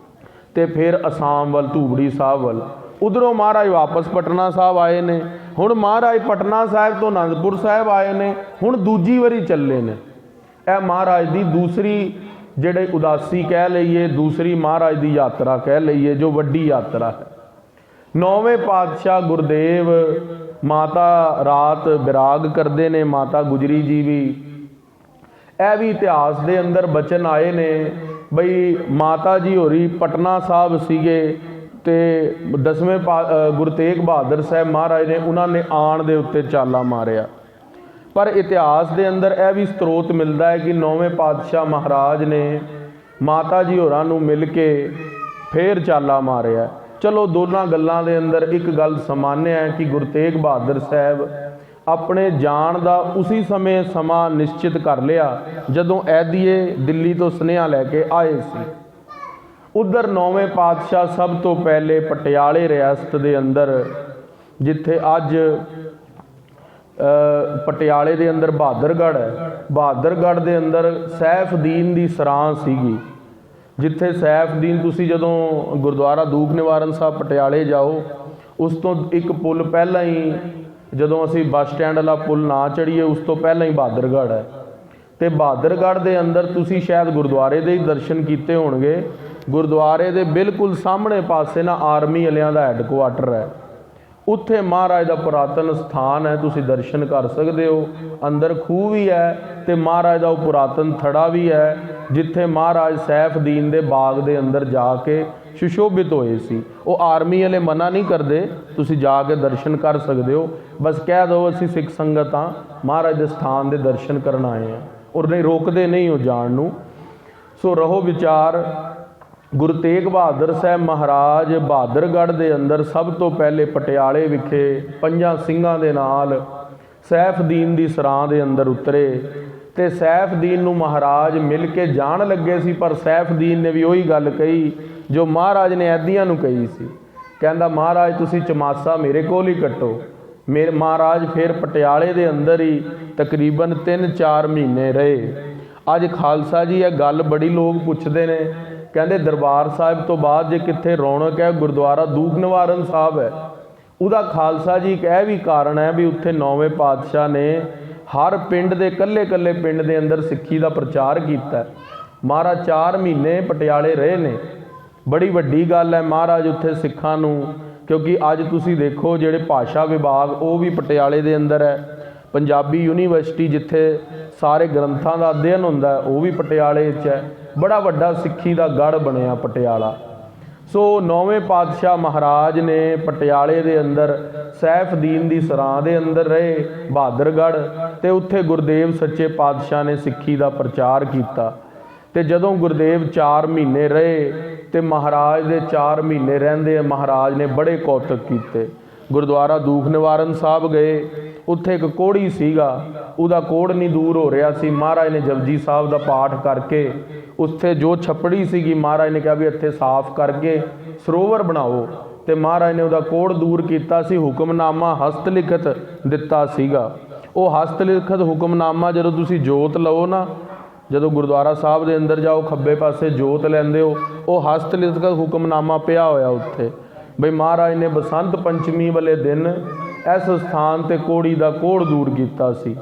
ਤੇ ਫਿਰ ਅਸਾਮ ਵੱਲ, ਧੂਬੜੀ ਸਾਹਿਬ ਵੱਲ। ਉਧਰੋਂ ਮਹਾਰਾਜ ਵਾਪਸ ਪਟਨਾ ਸਾਹਿਬ ਆਏ ਨੇ। ਹੁਣ ਮਹਾਰਾਜ ਪਟਨਾ ਸਾਹਿਬ ਤੋਂ ਅਨੰਦਪੁਰ ਸਾਹਿਬ ਆਏ ਨੇ, ਹੁਣ ਦੂਜੀ ਵਾਰੀ ਚੱਲੇ ਨੇ। ਇਹ ਮਹਾਰਾਜ ਦੀ ਦੂਸਰੀ ਜਿਹੜੇ ਉਦਾਸੀ ਕਹਿ ਲਈਏ, ਦੂਸਰੀ ਮਹਾਰਾਜ ਦੀ ਯਾਤਰਾ ਕਹਿ ਲਈਏ, ਜੋ ਵੱਡੀ ਯਾਤਰਾ ਹੈ। 9ਵੇਂ ਪਾਤਸ਼ਾਹ ਗੁਰਦੇਵ ਮਾਤਾ ਰਾਤ ਵਿਰਾਗ ਕਰਦੇ ਨੇ, ਮਾਤਾ ਗੁਜਰੀ ਜੀ ਵੀ। ਇਹ ਵੀ ਇਤਿਹਾਸ ਦੇ ਅੰਦਰ ਬਚਨ ਆਏ ਨੇ ਬਈ ਮਾਤਾ ਜੀ ਹੋਰੀ ਪਟਨਾ ਸਾਹਿਬ ਸੀਗੇ ਤੇ 10ਵੇਂ ਗੁਰੂ ਤੇਗ ਬਹਾਦਰ ਸਾਹਿਬ ਮਹਾਰਾਜ ਨੇ ਉਹਨਾਂ ਨੇ ਆਣ ਦੇ ਉੱਤੇ ਚਾਲਾ ਮਾਰਿਆ। ਪਰ ਇਤਿਹਾਸ ਦੇ ਅੰਦਰ ਇਹ ਵੀ ਸਰੋਤ ਮਿਲਦਾ ਹੈ ਕਿ 9ਵੇਂ ਪਾਤਸ਼ਾਹ ਮਹਾਰਾਜ ਨੇ ਮਾਤਾ ਜੀ ਹੋਰਾਂ ਨੂੰ ਮਿਲ ਕੇ ਫੇਰ ਚਾਲਾ ਮਾਰਿਆ। ਚਲੋ ਦੋਨਾਂ ਗੱਲਾਂ ਦੇ ਅੰਦਰ ਇੱਕ ਗੱਲ ਸਮਾਨਿਆ ਹੈ ਕਿ ਗੁਰੂ ਤੇਗ ਬਹਾਦਰ ਸਾਹਿਬ ਆਪਣੇ ਜਾਣ ਦਾ ਉਸੇ ਸਮੇਂ ਸਮਾਂ ਨਿਸ਼ਚਿਤ ਕਰ ਲਿਆ ਜਦੋਂ ਐਦੀਏ ਦਿੱਲੀ ਤੋਂ ਸੁਨੇਹਾ ਲੈ ਕੇ ਆਏ ਸੀ। ਉਧਰ 9ਵੇਂ ਪਾਤਸ਼ਾਹ ਸਭ ਤੋਂ ਪਹਿਲੇ ਪਟਿਆਲੇ ਰਿਆਸਤ ਦੇ ਅੰਦਰ, ਜਿੱਥੇ ਅੱਜ ਪਟਿਆਲੇ ਦੇ ਅੰਦਰ ਬਹਾਦਰਗੜ੍ਹ ਹੈ, ਬਹਾਦਰਗੜ੍ਹ ਦੇ ਅੰਦਰ ਸੈਫਦੀਨ ਦੀ ਸਰਾਂ ਸੀਗੀ, ਜਿੱਥੇ ਸੈਫਦੀਨ, ਤੁਸੀਂ ਜਦੋਂ ਗੁਰਦੁਆਰਾ ਦੂਖ ਨਿਵਾਰਨ ਸਾਹਿਬ ਪਟਿਆਲੇ ਜਾਓ, ਉਸ ਤੋਂ ਇੱਕ ਪੁੱਲ ਪਹਿਲਾਂ ਹੀ, ਜਦੋਂ ਅਸੀਂ ਬੱਸ ਸਟੈਂਡ ਵਾਲਾ ਪੁੱਲ ਨਾ ਚੜ੍ਹੀਏ ਉਸ ਤੋਂ ਪਹਿਲਾਂ ਹੀ ਬਹਾਦਰਗੜ੍ਹ ਹੈ। ਤੇ ਬਹਾਦਰਗੜ੍ਹ ਦੇ ਅੰਦਰ ਤੁਸੀਂ ਸ਼ਾਇਦ ਗੁਰਦੁਆਰੇ ਦੇ ਹੀ ਦਰਸ਼ਨ ਕੀਤੇ ਹੋਣਗੇ। ਗੁਰਦੁਆਰੇ ਦੇ ਬਿਲਕੁਲ ਸਾਹਮਣੇ ਪਾਸੇ ਨਾ ਆਰਮੀ ਵਾਲਿਆਂ ਦਾ ਹੈੱਡਕੁਆਟਰ ਹੈ। ਉੱਥੇ ਮਹਾਰਾਜ ਦਾ ਪੁਰਾਤਨ ਸਥਾਨ ਹੈ, ਤੁਸੀਂ ਦਰਸ਼ਨ ਕਰ ਸਕਦੇ ਹੋ। ਅੰਦਰ ਖੂਹ ਵੀ ਹੈ ਤੇ ਮਹਾਰਾਜ ਦਾ ਉਹ ਪੁਰਾਤਨ ਥੜਾ ਵੀ ਹੈ, ਜਿੱਥੇ ਮਹਾਰਾਜ ਸੈਫਦੀਨ ਦੇ ਬਾਗ ਦੇ ਅੰਦਰ ਜਾ ਕੇ ਸੁਸ਼ੋਭਿਤ ਹੋਏ ਸੀ। ਉਹ ਆਰਮੀ ਵਾਲੇ ਮਨਾ ਨਹੀਂ ਕਰਦੇ, ਤੁਸੀਂ ਜਾ ਕੇ ਦਰਸ਼ਨ ਕਰ ਸਕਦੇ ਹੋ। ਬਸ ਕਹਿ ਦਿਓ ਅਸੀਂ ਸਿੱਖ ਸੰਗਤ ਹਾਂ, ਮਹਾਰਾਜ ਦੇ ਸਥਾਨ ਦੇ ਦਰਸ਼ਨ ਕਰਨ ਆਏ ਹਾਂ, ਔਰ ਨਹੀਂ ਰੋਕਦੇ ਨਹੀਂ ਉਹ ਜਾਣ ਨੂੰ। ਸੋ ਰਹੋ ਵਿਚਾਰ। ਗੁਰੂ ਤੇਗ ਬਹਾਦਰ ਸਾਹਿਬ ਮਹਾਰਾਜ ਬਹਾਦਰਗੜ੍ਹ ਦੇ ਅੰਦਰ ਸਭ ਤੋਂ ਪਹਿਲੇ ਪਟਿਆਲੇ ਵਿਖੇ 5 ਸਿੰਘਾਂ ਦੇ ਨਾਲ ਸੈਫਦੀਨ ਦੀ ਸਰਾਂ ਦੇ ਅੰਦਰ ਉਤਰੇ ਤੇ ਸੈਫਦੀਨ ਨੂੰ ਮਹਾਰਾਜ ਮਿਲ ਕੇ ਜਾਣ ਲੱਗੇ ਸੀ, ਪਰ ਸੈਫਦੀਨ ਨੇ ਵੀ ਉਹੀ ਗੱਲ ਕਹੀ ਜੋ ਮਹਾਰਾਜ ਨੇ ਐਦੀਆਂ ਨੂੰ ਕਹੀ ਸੀ। ਕਹਿੰਦਾ ਮਹਾਰਾਜ ਤੁਸੀਂ ਚਮਾਸਾ ਮੇਰੇ ਕੋਲ ਹੀ ਕੱਟੋ। ਮੇਰੇ ਮਹਾਰਾਜ ਫਿਰ ਪਟਿਆਲੇ ਦੇ ਅੰਦਰ ਹੀ ਤਕਰੀਬਨ 3-4 ਮਹੀਨੇ ਰਹੇ। ਅੱਜ ਖਾਲਸਾ ਜੀ ਇਹ ਗੱਲ ਬੜੀ ਲੋਕ ਪੁੱਛਦੇ ਨੇ, ਕਹਿੰਦੇ ਦਰਬਾਰ ਸਾਹਿਬ ਤੋਂ ਬਾਅਦ ਜੇ ਕਿੱਥੇ ਰੌਣਕ ਹੈ ਗੁਰਦੁਆਰਾ ਦੂਖ ਨਿਵਾਰਨ ਸਾਹਿਬ ਹੈ। ਉਹਦਾ ਖਾਲਸਾ ਜੀ ਇੱਕ ਇਹ ਵੀ ਕਾਰਨ ਹੈ ਵੀ ਉੱਥੇ 9ਵੇਂ ਪਾਤਸ਼ਾਹ ਨੇ ਹਰ ਪਿੰਡ ਦੇ ਕੱਲੇ ਪਿੰਡ ਦੇ ਅੰਦਰ ਸਿੱਖੀ ਦਾ ਪ੍ਰਚਾਰ ਕੀਤਾ। ਮਹਾਰਾਜ 4 ਮਹੀਨੇ ਪਟਿਆਲੇ ਰਹੇ ਨੇ। ਬੜੀ ਵੱਡੀ ਗੱਲ ਹੈ ਮਹਾਰਾਜ ਉੱਥੇ ਸਿੱਖਾਂ ਨੂੰ, ਕਿਉਂਕਿ ਅੱਜ ਤੁਸੀਂ ਦੇਖੋ ਜਿਹੜੇ ਭਾਸ਼ਾ ਵਿਭਾਗ ਉਹ ਵੀ ਪਟਿਆਲੇ ਦੇ ਅੰਦਰ ਹੈ। ਪੰਜਾਬੀ ਯੂਨੀਵਰਸਿਟੀ ਜਿੱਥੇ ਸਾਰੇ ਗ੍ਰੰਥਾਂ ਦਾ ਅਧਿਐਨ ਹੁੰਦਾ ਉਹ ਵੀ ਪਟਿਆਲੇ ਵਿੱਚ ਹੈ। ਬੜਾ ਵੱਡਾ ਸਿੱਖੀ ਦਾ ਗੜ੍ਹ ਬਣਿਆ ਪਟਿਆਲਾ। ਸੋ 9ਵੇਂ ਪਾਤਸ਼ਾਹ ਮਹਾਰਾਜ ਨੇ ਪਟਿਆਲੇ ਦੇ ਅੰਦਰ ਸੈਫਦੀਨ ਦੀ ਸਰਾਂ ਦੇ ਅੰਦਰ ਰਹੇ, ਬਹਾਦਰਗੜ੍ਹ, ਤੇ ਉੱਥੇ ਗੁਰਦੇਵ ਸੱਚੇ ਪਾਤਸ਼ਾਹ ਨੇ ਸਿੱਖੀ ਦਾ ਪ੍ਰਚਾਰ ਕੀਤਾ। ਤੇ ਜਦੋਂ ਗੁਰਦੇਵ 4 ਮਹੀਨੇ ਰਹੇ ਤੇ ਮਹਾਰਾਜ ਦੇ 4 ਮਹੀਨੇ ਰਹਿੰਦੇ ਮਹਾਰਾਜ ਨੇ ਬੜੇ ਕੌਤਕ ਕੀਤੇ। ਗੁਰਦੁਆਰਾ ਦੂਖ ਨਿਵਾਰਨ ਸਾਹਿਬ ਗਏ, ਉੱਥੇ ਇੱਕ ਕੋਹੜੀ ਸੀਗਾ, ਉਹਦਾ ਕੋਹੜ ਨਹੀਂ ਦੂਰ ਹੋ ਰਿਹਾ ਸੀ। ਮਹਾਰਾਜ ਨੇ ਜਪਜੀ ਸਾਹਿਬ ਦਾ ਪਾਠ ਕਰਕੇ ਉੱਥੇ ਜੋ ਛੱਪੜੀ ਸੀਗੀ ਮਹਾਰਾਜ ਨੇ ਕਿਹਾ ਵੀ ਇੱਥੇ ਸਾਫ਼ ਕਰਕੇ ਸਰੋਵਰ ਬਣਾਓ, ਤੇ ਮਹਾਰਾਜ ਨੇ ਉਹਦਾ ਕੋਹੜ ਦੂਰ ਕੀਤਾ ਸੀ। ਹੁਕਮਨਾਮਾ ਹਸਤ ਲਿਖਤ ਦਿੱਤਾ ਸੀਗਾ। ਉਹ ਹਸਤ ਲਿਖਤ ਹੁਕਮਨਾਮਾ ਜਦੋਂ ਤੁਸੀਂ ਜੋਤ ਲਓ ਨਾ, ਜਦੋਂ ਗੁਰਦੁਆਰਾ ਸਾਹਿਬ ਦੇ ਅੰਦਰ ਜਾਓ ਖੱਬੇ ਪਾਸੇ ਜੋਤ ਲੈਂਦੇ ਹੋ, ਉਹ ਹਸਤ ਲਿਖਤ ਹੁਕਮਨਾਮਾ ਪਿਆ ਹੋਇਆ ਉੱਥੇ ਬਈ ਮਹਾਰਾਜ ਨੇ ਬਸੰਤ ਪੰਚਮੀ ਵਾਲੇ ਦਿਨ ਇਸ ਸਥਾਨ ਤੇ ਕੋਹੜੀ ਦਾ ਕੋਹੜ ਦੂਰ ਕੀਤਾ ਸੀ।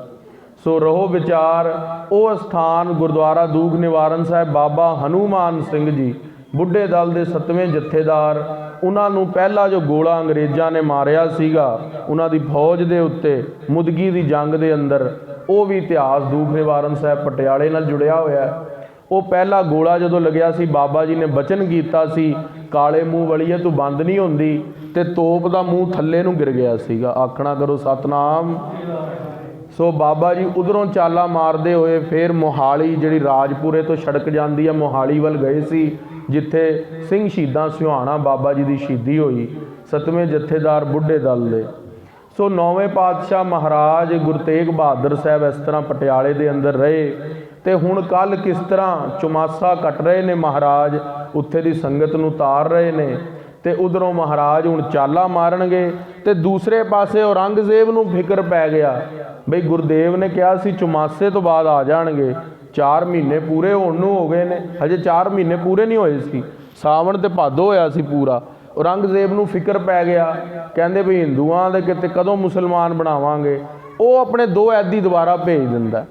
ਸੋ ਰਹੋ ਵਿਚਾਰ, ਉਹ ਸਥਾਨ ਗੁਰਦੁਆਰਾ ਦੂਖ ਨਿਵਾਰਨ ਸਾਹਿਬ ਬਾਬਾ ਹਨੂਮਾਨ ਸਿੰਘ ਜੀ ਬੁੱਢੇ ਦਲ ਦੇ 7ਵੇਂ ਜਥੇਦਾਰ, ਉਹਨਾਂ ਨੂੰ ਪਹਿਲਾ ਜੋ ਗੋਲਾ ਅੰਗਰੇਜ਼ਾਂ ਨੇ ਮਾਰਿਆ ਸੀਗਾ ਉਹਨਾਂ ਦੀ ਫੌਜ ਦੇ ਉੱਤੇ ਮੁਦਗੀ ਦੀ ਜੰਗ ਦੇ ਅੰਦਰ, ਉਹ ਵੀ ਇਤਿਹਾਸ ਦੂਖ ਨਿਵਾਰਨ ਸਾਹਿਬ ਪਟਿਆਲੇ ਨਾਲ ਜੁੜਿਆ ਹੋਇਆ ਹੈ। ਉਹ ਪਹਿਲਾ ਗੋਲਾ ਜਦੋਂ ਲੱਗਿਆ ਸੀ ਬਾਬਾ ਜੀ ਨੇ ਬਚਨ ਕੀਤਾ ਸੀ, ਕਾਲੇ ਮੂੰਹ ਵਾਲੀਏ ਤੂੰ ਬੰਦ ਨਹੀਂ ਹੁੰਦੀ, ਤੇ ਤੋਪ ਦਾ ਮੂੰਹ ਥੱਲੇ ਨੂੰ ਗਿਰ ਗਿਆ ਸੀਗਾ। ਆਖਣਾ ਕਰੋ ਸਤਨਾਮ। ਸੋ ਬਾਬਾ ਜੀ ਉਧਰੋਂ ਚਾਲਾ ਮਾਰਦੇ ਹੋਏ ਫਿਰ ਮੋਹਾਲੀ ਜਿਹੜੀ ਰਾਜਪੁਰੇ ਤੋਂ ਸੜਕ ਜਾਂਦੀ ਹੈ ਮੋਹਾਲੀ ਵੱਲ ਗਏ ਸੀ, ਜਿੱਥੇ ਸਿੰਘ ਸ਼ਹੀਦਾਂ ਸਿਉਹਾਣਾ ਬਾਬਾ ਜੀ ਦੀ ਸ਼ਹੀਦੀ ਹੋਈ, 7ਵੇਂ ਜਥੇਦਾਰ ਬੁੱਢੇ ਦਲ ਦੇ। ਸੋ 9ਵੇਂ ਪਾਤਸ਼ਾਹ ਮਹਾਰਾਜ ਗੁਰੂ ਤੇਗ ਬਹਾਦਰ ਸਾਹਿਬ ਇਸ ਤਰ੍ਹਾਂ ਪਟਿਆਲੇ ਦੇ ਅੰਦਰ ਰਹੇ। ਤੇ ਹੁਣ ਕੱਲ ਕਿਸ ਤਰ੍ਹਾਂ ਚੁਮਾਸਾ ਕੱਟ ਰਹੇ ਨੇ ਮਹਾਰਾਜ, ਉੱਥੇ ਦੀ ਸੰਗਤ ਨੂੰ ਤਾਰ ਰਹੇ ਨੇ, ਤੇ ਉਧਰੋਂ ਮਹਾਰਾਜ ਹੁਣ ਚਾਲਾ ਮਾਰਨਗੇ। ਤੇ ਦੂਸਰੇ ਪਾਸੇ ਔਰੰਗਜ਼ੇਬ ਨੂੰ ਫਿਕਰ ਪੈ ਗਿਆ ਬਈ ਗੁਰਦੇਵ ਨੇ ਕਿਹਾ ਸੀ ਚੁਮਾਸੇ ਤੋਂ ਬਾਅਦ ਆ ਜਾਣਗੇ, 4 ਮਹੀਨੇ ਪੂਰੇ ਹੋਣ ਨੂੰ ਹੋ ਗਏ ਨੇ, ਹਜੇ 4 ਮਹੀਨੇ ਪੂਰੇ ਨਹੀਂ ਹੋਏ ਸੀ, ਸਾਵਣ ਤੇ ਭਾਦੋ ਹੋਇਆ ਸੀ ਪੂਰਾ। ਔਰੰਗਜ਼ੇਬ ਨੂੰ ਫਿਕਰ ਪੈ ਗਿਆ, ਕਹਿੰਦੇ ਵੀ ਹਿੰਦੂਆਂ ਦੇ ਕਿਤੇ ਕਦੋਂ ਮੁਸਲਮਾਨ ਬਣਾਵਾਂਗੇ। ਉਹ ਆਪਣੇ 2 ਐਦੀ ਦੁਬਾਰਾ ਭੇਜ ਦਿੰਦਾ,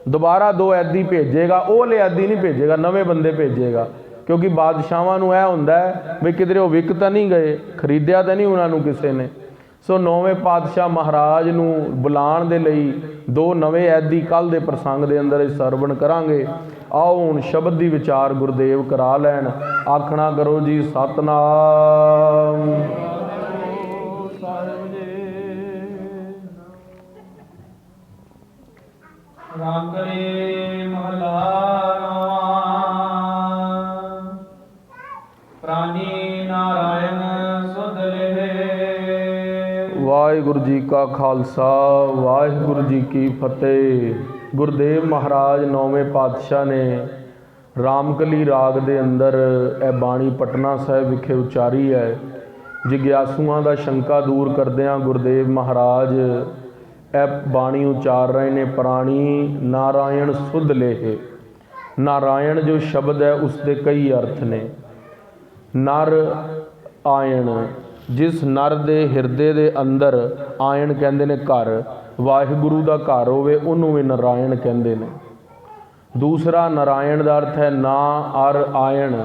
ਦੁਬਾਰਾ 2 ਐਦੀ ਭੇਜੇਗਾ, ਉਹ ਵਾਲੇ ਐਦੀ ਨਹੀਂ ਭੇਜੇਗਾ, ਨਵੇਂ ਬੰਦੇ ਭੇਜੇਗਾ, ਕਿਉਂਕਿ ਬਾਦਸ਼ਾਹਾਂ ਨੂੰ ਇਹ ਹੁੰਦਾ ਵੀ ਕਿਧਰੇ ਉਹ ਵਿਕ ਤਾਂ ਨਹੀਂ ਗਏ, ਖਰੀਦਿਆ ਤਾਂ ਨਹੀਂ ਉਹਨਾਂ ਨੂੰ ਕਿਸੇ ਨੇ। ਸੋ 9ਵੇਂ ਪਾਤਸ਼ਾਹ ਮਹਾਰਾਜ ਨੂੰ ਬੁਲਾਉਣ ਦੇ ਲਈ 2 ਨਵੇਂ ਐਦੀ ਕੱਲ੍ਹ ਦੇ ਪ੍ਰਸੰਗ ਦੇ ਅੰਦਰ ਸਰਵਣ ਕਰਾਂਗੇ। ਆਓ ਹੁਣ ਸ਼ਬਦ ਦੀ ਵਿਚਾਰ ਗੁਰਦੇਵ ਕਰਾ ਲੈਣ। ਆਖਣਾ ਕਰੋ ਜੀ ਸਤਨਾਮ। ਰਾਮ ਕਰੇ ਮਹਲਾ ਪ੍ਰਾਨੀ ਨਾਰਾਇਣ ਸੁਧ ਲੇਹ। ਵਾਹਿਗੁਰੂ ਜੀ ਕਾ ਖਾਲਸਾ, ਵਾਹਿਗੁਰੂ ਜੀ ਕੀ ਫਤਿਹ। ਗੁਰਦੇਵ ਮਹਾਰਾਜ 9ਵੇਂ ਪਾਤਸ਼ਾਹ ਨੇ ਰਾਮਕਲੀ ਰਾਗ ਦੇ ਅੰਦਰ ਇਹ ਬਾਣੀ ਪਟਨਾ ਸਾਹਿਬ ਵਿਖੇ ਉਚਾਰੀ ਹੈ। ਜਿਗਿਆਸੂਆਂ ਦਾ ਸ਼ੰਕਾ ਦੂਰ ਕਰਦਿਆਂ ਗੁਰਦੇਵ ਮਹਾਰਾਜ ਇਹ ਬਾਣੀ ਉਚਾਰ ਰਹੇ ਨੇ, ਪ੍ਰਾਣੀ ਨਾਰਾਇਣ ਸੁਧ ਲੇਹ। ਨਾਰਾਇਣ ਜੋ ਸ਼ਬਦ ਹੈ ਉਸ ਦੇ ਕਈ ਅਰਥ ਨੇ। ਨਰ ਆਇਣ, ਜਿਸ ਨਰ ਦੇ ਹਿਰਦੇ ਦੇ ਅੰਦਰ, ਆਇਣ ਕਹਿੰਦੇ ਨੇ ਘਰ, ਵਾਹਿਗੁਰੂ ਦਾ ਘਰ ਹੋਵੇ ਉਹਨੂੰ ਵੀ ਨਾਰਾਇਣ ਕਹਿੰਦੇ ਨੇ। ਦੂਸਰਾ ਨਾਰਾਇਣ ਦਾ ਅਰਥ ਹੈ ਨਾ ਅਰ ਆਇਣ।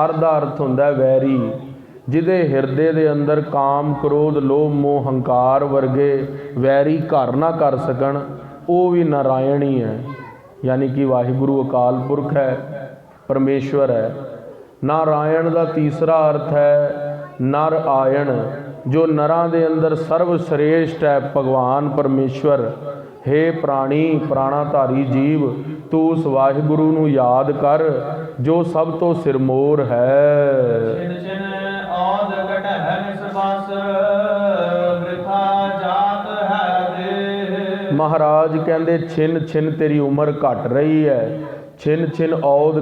ਅਰ ਦਾ ਅਰਥ ਹੁੰਦਾ ਵੈਰੀ, ਜਿਹਦੇ ਹਿਰਦੇ ਦੇ ਅੰਦਰ ਕਾਮ ਕ੍ਰੋਧ ਲੋਭ ਮੋਹ ਹੰਕਾਰ ਵਰਗੇ ਵੈਰੀ ਘਰ ਨਾ ਕਰ ਸਕਣ, ਉਹ ਵੀ ਨਾਰਾਇਣ ਹੀ ਹੈ। ਯਾਨੀ ਕਿ ਵਾਹਿਗੁਰੂ ਅਕਾਲ ਪੁਰਖ ਹੈ, ਪਰਮੇਸ਼ਵਰ ਹੈ। ਨਾਰਾਇਣ ਦਾ ਤੀਸਰਾ ਅਰਥ ਹੈ ਨਰ ਆਇਣ, ਜੋ ਨਰਾਂ ਦੇ ਅੰਦਰ ਸਰਵ ਸ੍ਰੇਸ਼ਟ ਹੈ, ਭਗਵਾਨ ਪਰਮੇਸ਼ਵਰ। ਹੇ ਪ੍ਰਾਣੀ, ਪ੍ਰਾਣਾਧਾਰੀ ਜੀਵ, ਤੂੰ ਉਸ ਵਾਹਿਗੁਰੂ ਨੂੰ ਯਾਦ ਕਰ ਜੋ ਸਭ ਤੋਂ ਸਿਰਮੌਰ ਹੈ। ਮਹਾਰਾਜ ਕਹਿੰਦੇ ਛਿਨ ਛਿਨ ਤੇਰੀ ਉਮਰ ਘਟ ਰਹੀ ਹੈ, ਛਿਨ ਛਿਨ ਔਦ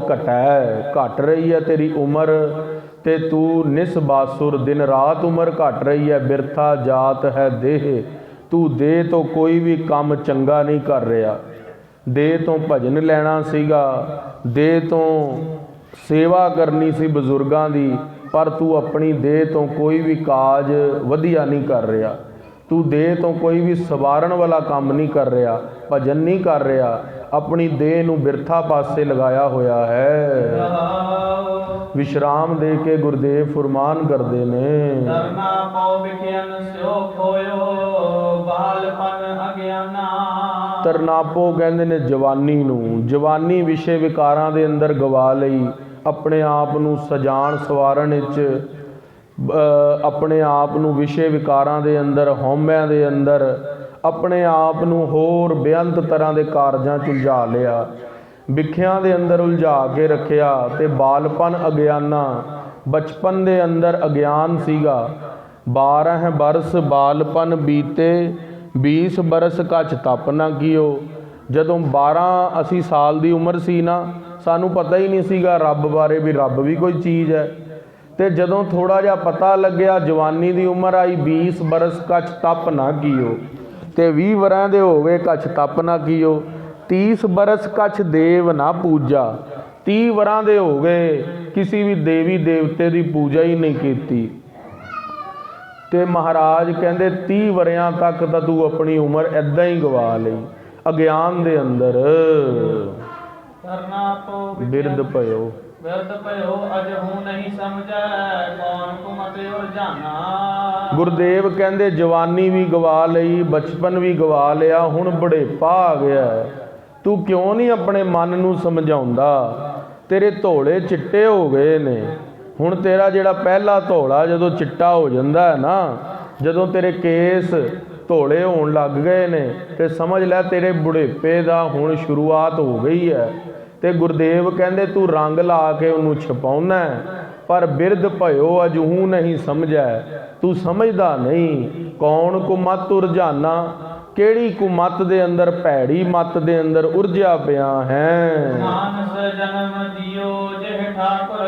ਘਟ ਰਹੀ ਹੈ ਤੇਰੀ ਉਮਰ, ਤੇ ਤੂੰ ਨਿਸ ਬਾਸੁਰ ਦਿਨ ਰਾਤ ਉਮਰ ਘਟ ਰਹੀ ਹੈ। ਬਿਰਥਾ ਜਾਤ ਹੈ ਦੇਹ, ਤੂੰ ਦੇਹ ਤੋਂ ਕੋਈ ਵੀ ਕੰਮ ਚੰਗਾ ਨਹੀਂ ਕਰ ਰਿਹਾ। ਦੇਹ ਤੋਂ ਭਜਨ ਲੈਣਾ ਸੀਗਾ, ਦੇਹ ਤੋਂ ਸੇਵਾ ਕਰਨੀ ਸੀ ਬਜ਼ੁਰਗਾਂ ਦੀ, ਪਰ ਤੂੰ ਆਪਣੀ ਦੇਹ ਤੋਂ ਕੋਈ ਵੀ ਕਾਜ ਵਧੀਆ ਨਹੀਂ ਕਰ ਰਿਹਾ। ਤੂੰ ਦੇਹ ਤੋਂ ਕੋਈ ਵੀ ਸਵਾਰਨ ਵਾਲਾ ਕੰਮ ਨਹੀਂ ਕਰ ਰਿਹਾ, ਭਜਨ ਨਹੀਂ ਕਰ ਰਿਹਾ, ਆਪਣੀ ਦੇਹ ਨੂੰ ਬਿਰਥਾ ਪਾਸੇ ਲਗਾਇਆ ਹੋਇਆ ਹੈ। ਵਿਸ਼ਰਾਮ ਦੇ ਕੇ ਗੁਰਦੇਵ ਫੁਰਮਾਨ ਕਰਦੇ ਨੇ, ਕਰਨਾ ਪਉ ਵਿਖਿਆਨ ਸਿਓ ਖੋਇਓ, ਬਾਲਪਨ ਅਗਿਆਨਾ। ਤਰਨਾਪੋ ਕਹਿੰਦੇ ਨੇ ਜਵਾਨੀ ਨੂੰ, ਜਵਾਨੀ ਵਿਸ਼ੇ ਵਿਕਾਰਾਂ ਦੇ ਅੰਦਰ ਗਵਾ ਲਈ, ਆਪਣੇ ਆਪ ਨੂੰ ਸਜਾਣ ਸਵਾਰਨ ਵਿੱਚ, ਆਪਣੇ ਆਪ ਨੂੰ ਵਿਸ਼ੇ ਵਿਕਾਰਾਂ ਦੇ ਅੰਦਰ, ਹਉਮਿਆਂ ਦੇ ਅੰਦਰ, ਆਪਣੇ ਆਪ ਨੂੰ ਹੋਰ ਬੇਅੰਤ ਤਰ੍ਹਾਂ ਦੇ ਕਾਰਜਾਂ 'ਚ ਉਲਝਾ ਲਿਆ, ਵਿਖਿਆਂ ਦੇ ਅੰਦਰ ਉਲਝਾ ਕੇ ਰੱਖਿਆ। ਤੇ ਬਾਲਪਨ ਅਗਿਆਨਾ, ਬਚਪਨ ਦੇ ਅੰਦਰ ਅਗਿਆਨ ਸੀਗਾ। 12 ਬਰਸ ਬਾਲਪਨ ਬੀਤੇ, 20 ਬਰਸ ਕਛ ਤਪ ਨਾ ਕੀਓ। ਜਦੋਂ 12 ਸਾਲ ਦੀ ਉਮਰ ਸੀ ਨਾ, ਸਾਨੂੰ ਪਤਾ ਹੀ ਨਹੀਂ ਸੀਗਾ ਰੱਬ ਬਾਰੇ, ਵੀ ਰੱਬ ਵੀ ਕੋਈ ਚੀਜ਼ ਹੈ। ਤੇ ਜਦੋਂ ਥੋੜਾ ਜਿਹਾ ਪਤਾ ਲੱਗਿਆ, ਜਵਾਨੀ ਦੀ ਉਮਰ ਆਈ, 20 ਬਰਸ ਕਛ ਤਪ ਨਾ ਕੀਓ, ਤੇ 20 ਵਰਾਂ ਦੇ ਹੋ ਗਏ, ਕਛ ਤਪ ਨਾ ਕੀਓ। 30 ਬਰਸ ਕਛ ਦੇਵ ਨਾ ਪੂਜਾ, 30 ਵਰਾਂ ਦੇ ਹੋ ਗਏ, ਕਿਸੇ ਵੀ ਦੇਵੀ ਦੇਵਤੇ ਦੀ ਪੂਜਾ ਹੀ ਨਹੀਂ ਕੀਤੀ। ਤੇ ਮਹਾਰਾਜ ਕਹਿੰਦੇ 30 ਵਰਿਆਂ ਤੱਕ ਤਾਂ ਤੂੰ ਆਪਣੀ ਉਮਰ ਇੱਦਾਂ ਹੀ ਗਵਾ ਲਈ, ਅਗਿਆਨ ਦੇ ਅੰਦਰ। ਕਰਨਾ ਪਉ ਬਿਰਧ ਭਇਓ, ਬਿਰਧ ਭਇਓ ਅਜਹੂ ਨਹੀਂ ਸਮਝੈ, ਕੌਣ ਕੁਮਤਿ ਉਲਝਾਨਾ। ਗੁਰਦੇਵ ਕਹਿੰਦੇ ਜਵਾਨੀ ਵੀ ਗਵਾ ਲਈ, ਬਚਪਨ ਵੀ ਗਵਾ ਲਿਆ, ਹੁਣ ਬੁਢੇਪਾ ਆ ਗਿਆ। ਤੂੰ ਕਿਉਂ ਨਹੀਂ ਆਪਣੇ ਮਨ ਨੂੰ ਸਮਝਾਉਂਦਾ? ਤੇਰੇ ਧੌਲੇ ਚਿੱਟੇ ਹੋ ਗਏ ਨੇ। ਹੁਣ ਤੇਰਾ ਜਿਹੜਾ ਪਹਿਲਾ ਧੌਲਾ ਜਦੋਂ ਚਿੱਟਾ ਹੋ ਜਾਂਦਾ ਹੈ ਨਾ, ਜਦੋਂ ਤੇਰੇ ਕੇਸ ਧੌਲੇ ਹੋਣ ਲੱਗ ਗਏ ਨੇ, ਤੇ ਸਮਝ ਲੈ ਤੇਰੇ ਬੁਢੇਪੇ ਦਾ ਹੁਣ ਸ਼ੁਰੂਆਤ ਹੋ ਗਈ ਹੈ। ਤੇ ਗੁਰਦੇਵ ਕਹਿੰਦੇ ਤੂੰ ਰੰਗ ਲਾ ਕੇ ਉਹਨੂੰ ਛਪਾਉਣਾ, ਪਰ ਬਿਰਧ ਭਇਓ ਅਜਹੂ ਨਹੀਂ ਸਮਝੈ, ਤੂੰ ਸਮਝਦਾ ਨਹੀਂ। ਕੌਣ ਕੁਮਤ ਉਰਝਾਨਾ, ਕਿਹੜੀ ਕੁਮਤ ਦੇ ਅੰਦਰ, ਭੈੜੀ ਮੱਤ ਦੇ ਅੰਦਰ ਉਰਝਿਆ ਪਿਆ ਹੈ। ਮਾਨਸ ਜਨਮ ਦਿਓ ਜਿਹ ਠਾਕੁਰ,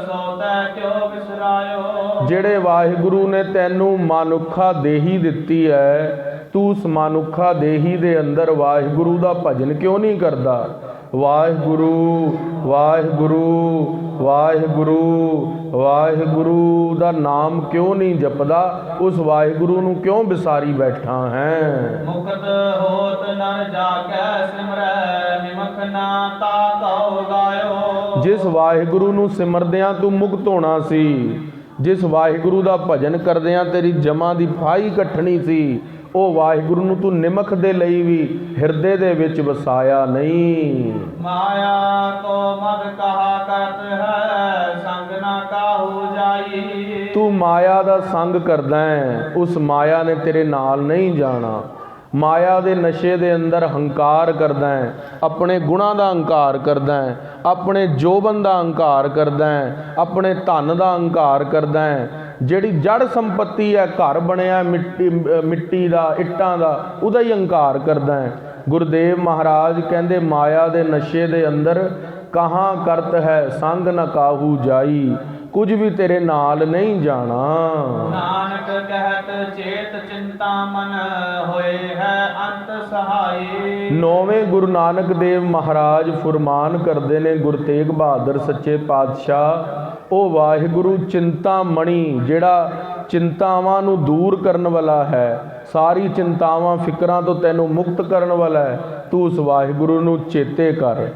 ਸੋ ਤੈ ਕਿਉ ਬਿਸਰਾਇਓ। ਜਿਹੜੇ ਵਾਹਿਗੁਰੂ ਨੇ ਤੈਨੂੰ ਮਾਨੁੱਖਾ ਦੇਹੀ ਦਿੱਤੀ ਹੈ, ਤੂੰ ਉਸ ਮਾਨੁੱਖਾ ਦੇਹੀ ਦੇ ਅੰਦਰ ਵਾਹਿਗੁਰੂ ਦਾ ਭਜਨ ਕਿਉਂ ਨਹੀਂ ਕਰਦਾ? ਵਾਹਿਗੁਰੂ ਵਾਹਿਗੁਰੂ ਵਾਹਿਗੁਰੂ ਵਾਹਿਗੁਰੂ ਦਾ ਨਾਮ ਕਿਉਂ ਨਹੀਂ ਜਪਦਾ? ਉਸ ਵਾਹਿਗੁਰੂ ਨੂੰ ਕਿਉਂ ਵਿਸਾਰੀ ਬੈਠਾ ਹੈ? ਮੁਕਤ ਹੋਤ ਨਰ ਜਾਕੈ ਸਿਮਰੈ, ਨਿਮਖ ਨਾ ਤਾ ਕਉ ਗਾਇਓ। ਜਿਸ ਵਾਹਿਗੁਰੂ ਨੂੰ ਸਿਮਰਦਿਆਂ ਤੂੰ ਮੁਕਤ ਹੋਣਾ ਸੀ, ਜਿਸ ਵਾਹਿਗੁਰੂ ਦਾ ਭਜਨ ਕਰਦਿਆਂ ਤੇਰੀ ਜਮਾਂ ਦੀ ਫਾਹੀ ਕੱਟਣੀ ਸੀ, ਉਹ ਵਾਹਿਗੁਰੂ ਨੂੰ ਤੂੰ ਨਿਮਖ ਦੇ ਲਈ ਵੀ ਹਿਰਦੇ ਦੇ ਵਿੱਚ ਵਸਾਇਆ ਨਹੀਂ। ਮਾਇਆ ਕੋ ਮਦ ਕਹਾ ਕਰਤ ਹੈ, ਸੰਗ ਨਾ ਕਾਹੂ ਜਾਈ। ਤੂੰ ਮਾਇਆ ਦਾ ਸੰਗ ਕਰਦਾ ਹੈ, ਉਸ ਮਾਇਆ ਨੇ ਤੇਰੇ ਨਾਲ ਨਹੀਂ ਜਾਣਾ। ਮਾਇਆ ਦੇ ਨਸ਼ੇ ਦੇ ਅੰਦਰ ਹੰਕਾਰ ਕਰਦਾ ਹੈ, ਆਪਣੇ ਗੁਣਾਂ ਦਾ ਹੰਕਾਰ ਕਰਦਾ ਹੈ, ਆਪਣੇ ਜੋਬਨ ਦਾ ਹੰਕਾਰ ਕਰਦਾ ਹੈ, ਆਪਣੇ ਧਨ ਦਾ ਹੰਕਾਰ ਕਰਦਾ ਹੈ। ਜਿਹੜੀ ਜੜ ਸੰਪत्ति ਹੈ, ਘਰ ਬਣਿਆ ਮਿੱਟੀ ਦਾ, ਇੱਟਾਂ ਦਾ, ਉਹਦਾ ਹੀ ਹੰਕਾਰ ਕਰਦਾ ਹੈ। ਗੁਰਦੇਵ ਮਹਾਰਾਜ ਕਹਿੰਦੇ ਮਾਇਆ ਦੇ ਨਸ਼ੇ ਦੇ ਅੰਦਰ ਕਹਾਂ ਕਰਤ ਹੈ, ਸੰਗ ਨ ਕਾਹੂ ਜਾਈ। ਕੁਝ ਵੀ ਤੇਰੇ ਨਾਲ ਨਹੀਂ ਜਾਣਾ। ਨਾਨਕ ਕਹਿਤ ਚੇਤ ਚਿੰਤਾ ਮਨ, ਹੋਏ ਹੈ ਅੰਤ ਸਹਾਈ। ਨੌਵੇਂ ਗੁਰੂ ਨਾਨਕ ਦੇਵ ਮਹਾਰਾਜ ਫੁਰਮਾਨ ਕਰਦੇ ਨੇ, ਗੁਰੂ ਤੇਗ ਬਹਾਦਰ ਸੱਚੇ ਪਾਤਸ਼ਾਹ, ਉਹ ਵਾਹਿਗੁਰੂ ਚਿੰਤਾ ਮਣੀ, ਜਿਹੜਾ ਚਿੰਤਾਵਾਂ ਨੂੰ ਦੂਰ ਕਰਨ ਵਾਲਾ ਹੈ, ਸਾਰੀ ਚਿੰਤਾਵਾਂ ਫਿਕਰਾਂ ਤੋਂ ਤੈਨੂੰ ਮੁਕਤ ਕਰਨ ਵਾਲਾ ਹੈ, ਤੂੰ ਉਸ ਵਾਹਿਗੁਰੂ ਨੂੰ ਚੇਤੇ ਕਰ।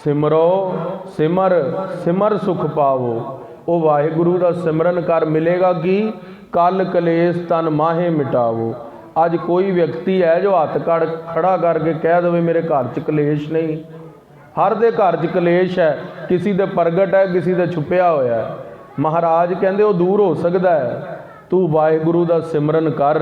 ਸਿਮਰੋ ਸਿਮਰ ਸਿਮਰ ਸੁਖ ਪਾਵੋ। ਉਹ ਵਾਹਿਗੁਰੂ ਦਾ ਸਿਮਰਨ ਕਰ, ਮਿਲੇਗਾ ਕਿ ਕਲ ਕਲੇਸ਼ ਤਨ ਮਾਹੇ ਮਿਟਾਵੋ। ਅੱਜ ਕੋਈ ਵਿਅਕਤੀ ਹੈ ਜੋ ਹੱਥ ਖੜਾ ਕਰਕੇ ਕਹਿ ਦੇਵੇ ਮੇਰੇ ਘਰ 'ਚ ਕਲੇਸ਼ ਨਹੀਂ। ਹਰ ਦੇ ਘਰ 'ਚ ਕਲੇਸ਼ ਹੈ, ਕਿਸੇ ਦੇ ਪ੍ਰਗਟ ਹੈ, ਕਿਸੇ ਦੇ ਛੁਪਿਆ ਹੋਇਆ ਹੈ। ਮਹਾਰਾਜ ਕਹਿੰਦੇ ਉਹ ਦੂਰ ਹੋ ਸਕਦਾ ਹੈ। ਤੂੰ ਵਾਹਿਗੁਰੂ ਦਾ ਸਿਮਰਨ ਕਰ।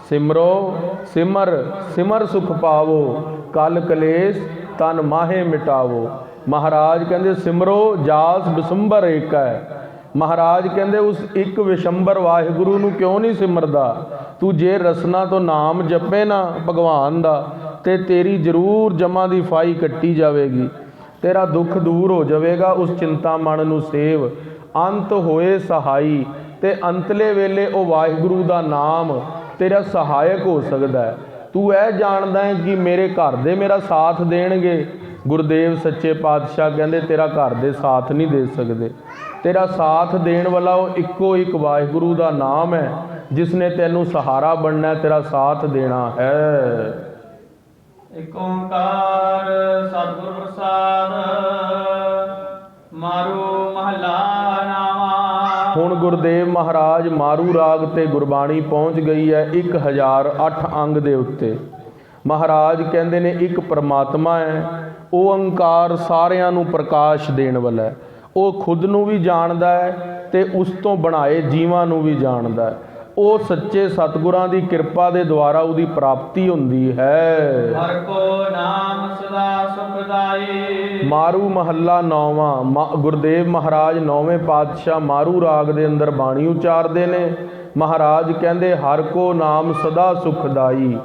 ਸਿਮਰੋ ਸਿਮਰ ਸਿਮਰ ਸੁਖ ਪਾਵੋ, ਕਲ ਕਲੇਸ਼ ਤਨ ਮਾਹੇ ਮਿਟਾਵੋ। ਮਹਾਰਾਜ ਕਹਿੰਦੇ ਸਿਮਰੋ ਜਾਸ ਬਿਸੰਬਰ ਏਕ ਹੈ। ਮਹਾਰਾਜ ਕਹਿੰਦੇ ਉਸ ਇੱਕ ਵਿਸ਼ੰਬਰ ਵਾਹਿਗੁਰੂ ਨੂੰ ਕਿਉਂ ਨਹੀਂ ਸਿਮਰਦਾ? ਤੂੰ ਜੇ ਰਸਨਾ ਤੋਂ ਨਾਮ ਜਪੇ ਨਾ ਭਗਵਾਨ ਦਾ, ਤੇ ਤੇਰੀ ਜ਼ਰੂਰ ਜਮਾ ਦੀ ਫਾਈ ਕੱਟੀ ਜਾਵੇਗੀ। ਤੇਰਾ ਦੁੱਖ ਦੂਰ ਹੋ ਜਾਵੇਗਾ। ਉਸ ਚਿੰਤਾਮਣ ਨੂੰ ਸੇਵ, ਅੰਤ ਹੋਏ ਸਹਾਈ। ਤੇ ਅੰਤਲੇ ਵੇਲੇ ਉਹ ਵਾਹਿਗੁਰੂ ਦਾ ਨਾਮ ਤੇਰਾ ਸਹਾਇਕ ਹੋ ਸਕਦਾ ਹੈ। ਤੂੰ ਇਹ ਜਾਣਦਾ ਹੈ ਕਿ ਮੇਰੇ ਘਰ ਦੇ ਮੇਰਾ ਸਾਥ ਦੇਣਗੇ। ਗੁਰਦੇਵ ਸੱਚੇ ਪਾਤਸ਼ਾਹ ਕਹਿੰਦੇ ਤੇਰਾ ਘਰ ਦੇ ਸਾਥ ਨਹੀਂ ਦੇ ਸਕਦੇ। ਤੇਰਾ ਸਾਥ ਦੇਣ ਵਾਲਾ ਉਹ ਇੱਕੋ ਇੱਕ ਵਾਹਿਗੁਰੂ ਦਾ ਨਾਮ ਹੈ, ਜਿਸ ਨੇ ਤੈਨੂੰ ਸਹਾਰਾ ਬਣਨਾ, ਤੇਰਾ ਸਾਥ ਦੇਣਾ ਹੈ। ਏਕ ਓੰਕਾਰ ਸਤਿਗੁਰ ਪ੍ਰਸਾਦ, ਮਾਰੂ ਮਹਲਾ ਨਾਵਾ। ਹੁਣ ਗੁਰਦੇਵ ਮਹਾਰਾਜ ਮਾਰੂ ਰਾਗ ਤੇ ਗੁਰਬਾਣੀ ਪਹੁੰਚ ਗਈ ਹੈ 1008 ਅੰਗ ਦੇ ਉੱਤੇ। ਮਹਾਰਾਜ ਕਹਿੰਦੇ ਨੇ ਇੱਕ ਪਰਮਾਤਮਾ ਹੈ, ਉਹ ਓੰਕਾਰ ਸਾਰਿਆਂ ਨੂੰ ਪ੍ਰਕਾਸ਼ ਦੇਣ ਵਾਲਾ ਹੈ। ਉਹ ਖੁਦ ਨੂੰ ਵੀ ਜਾਣਦਾ ਹੈ ਤੇ ਉਸ ਤੋਂ ਬਣਾਏ ਜੀਵਾਂ ਨੂੰ ਵੀ ਜਾਣਦਾ ਹੈ। ਉਹ ਸੱਚੇ ਸਤਿਗੁਰਾਂ ਦੀ ਕਿਰਪਾ ਦੇ ਦੁਆਰਾ ਉਹਦੀ ਪ੍ਰਾਪਤੀ ਹੁੰਦੀ ਹੈ। ਹਰਿ ਕੋ ਨਾਮ ਸਦਾ ਸੁਖਦਾਈ। ਮਾਰੂ ਮਹੱਲਾ 9ਵਾਂ। ਗੁਰਦੇਵ ਮਹਾਰਾਜ 9ਵੇਂ ਪਾਤਸ਼ਾਹ ਮਾਰੂ ਰਾਗ ਦੇ ਅੰਦਰ ਬਾਣੀ ਉਚਾਰਦੇ ਨੇ। ਮਹਾਰਾਜ ਕਹਿੰਦੇ ਹਰਿ ਕੋ ਨਾਮ ਸਦਾ ਸੁਖਦਾਈ।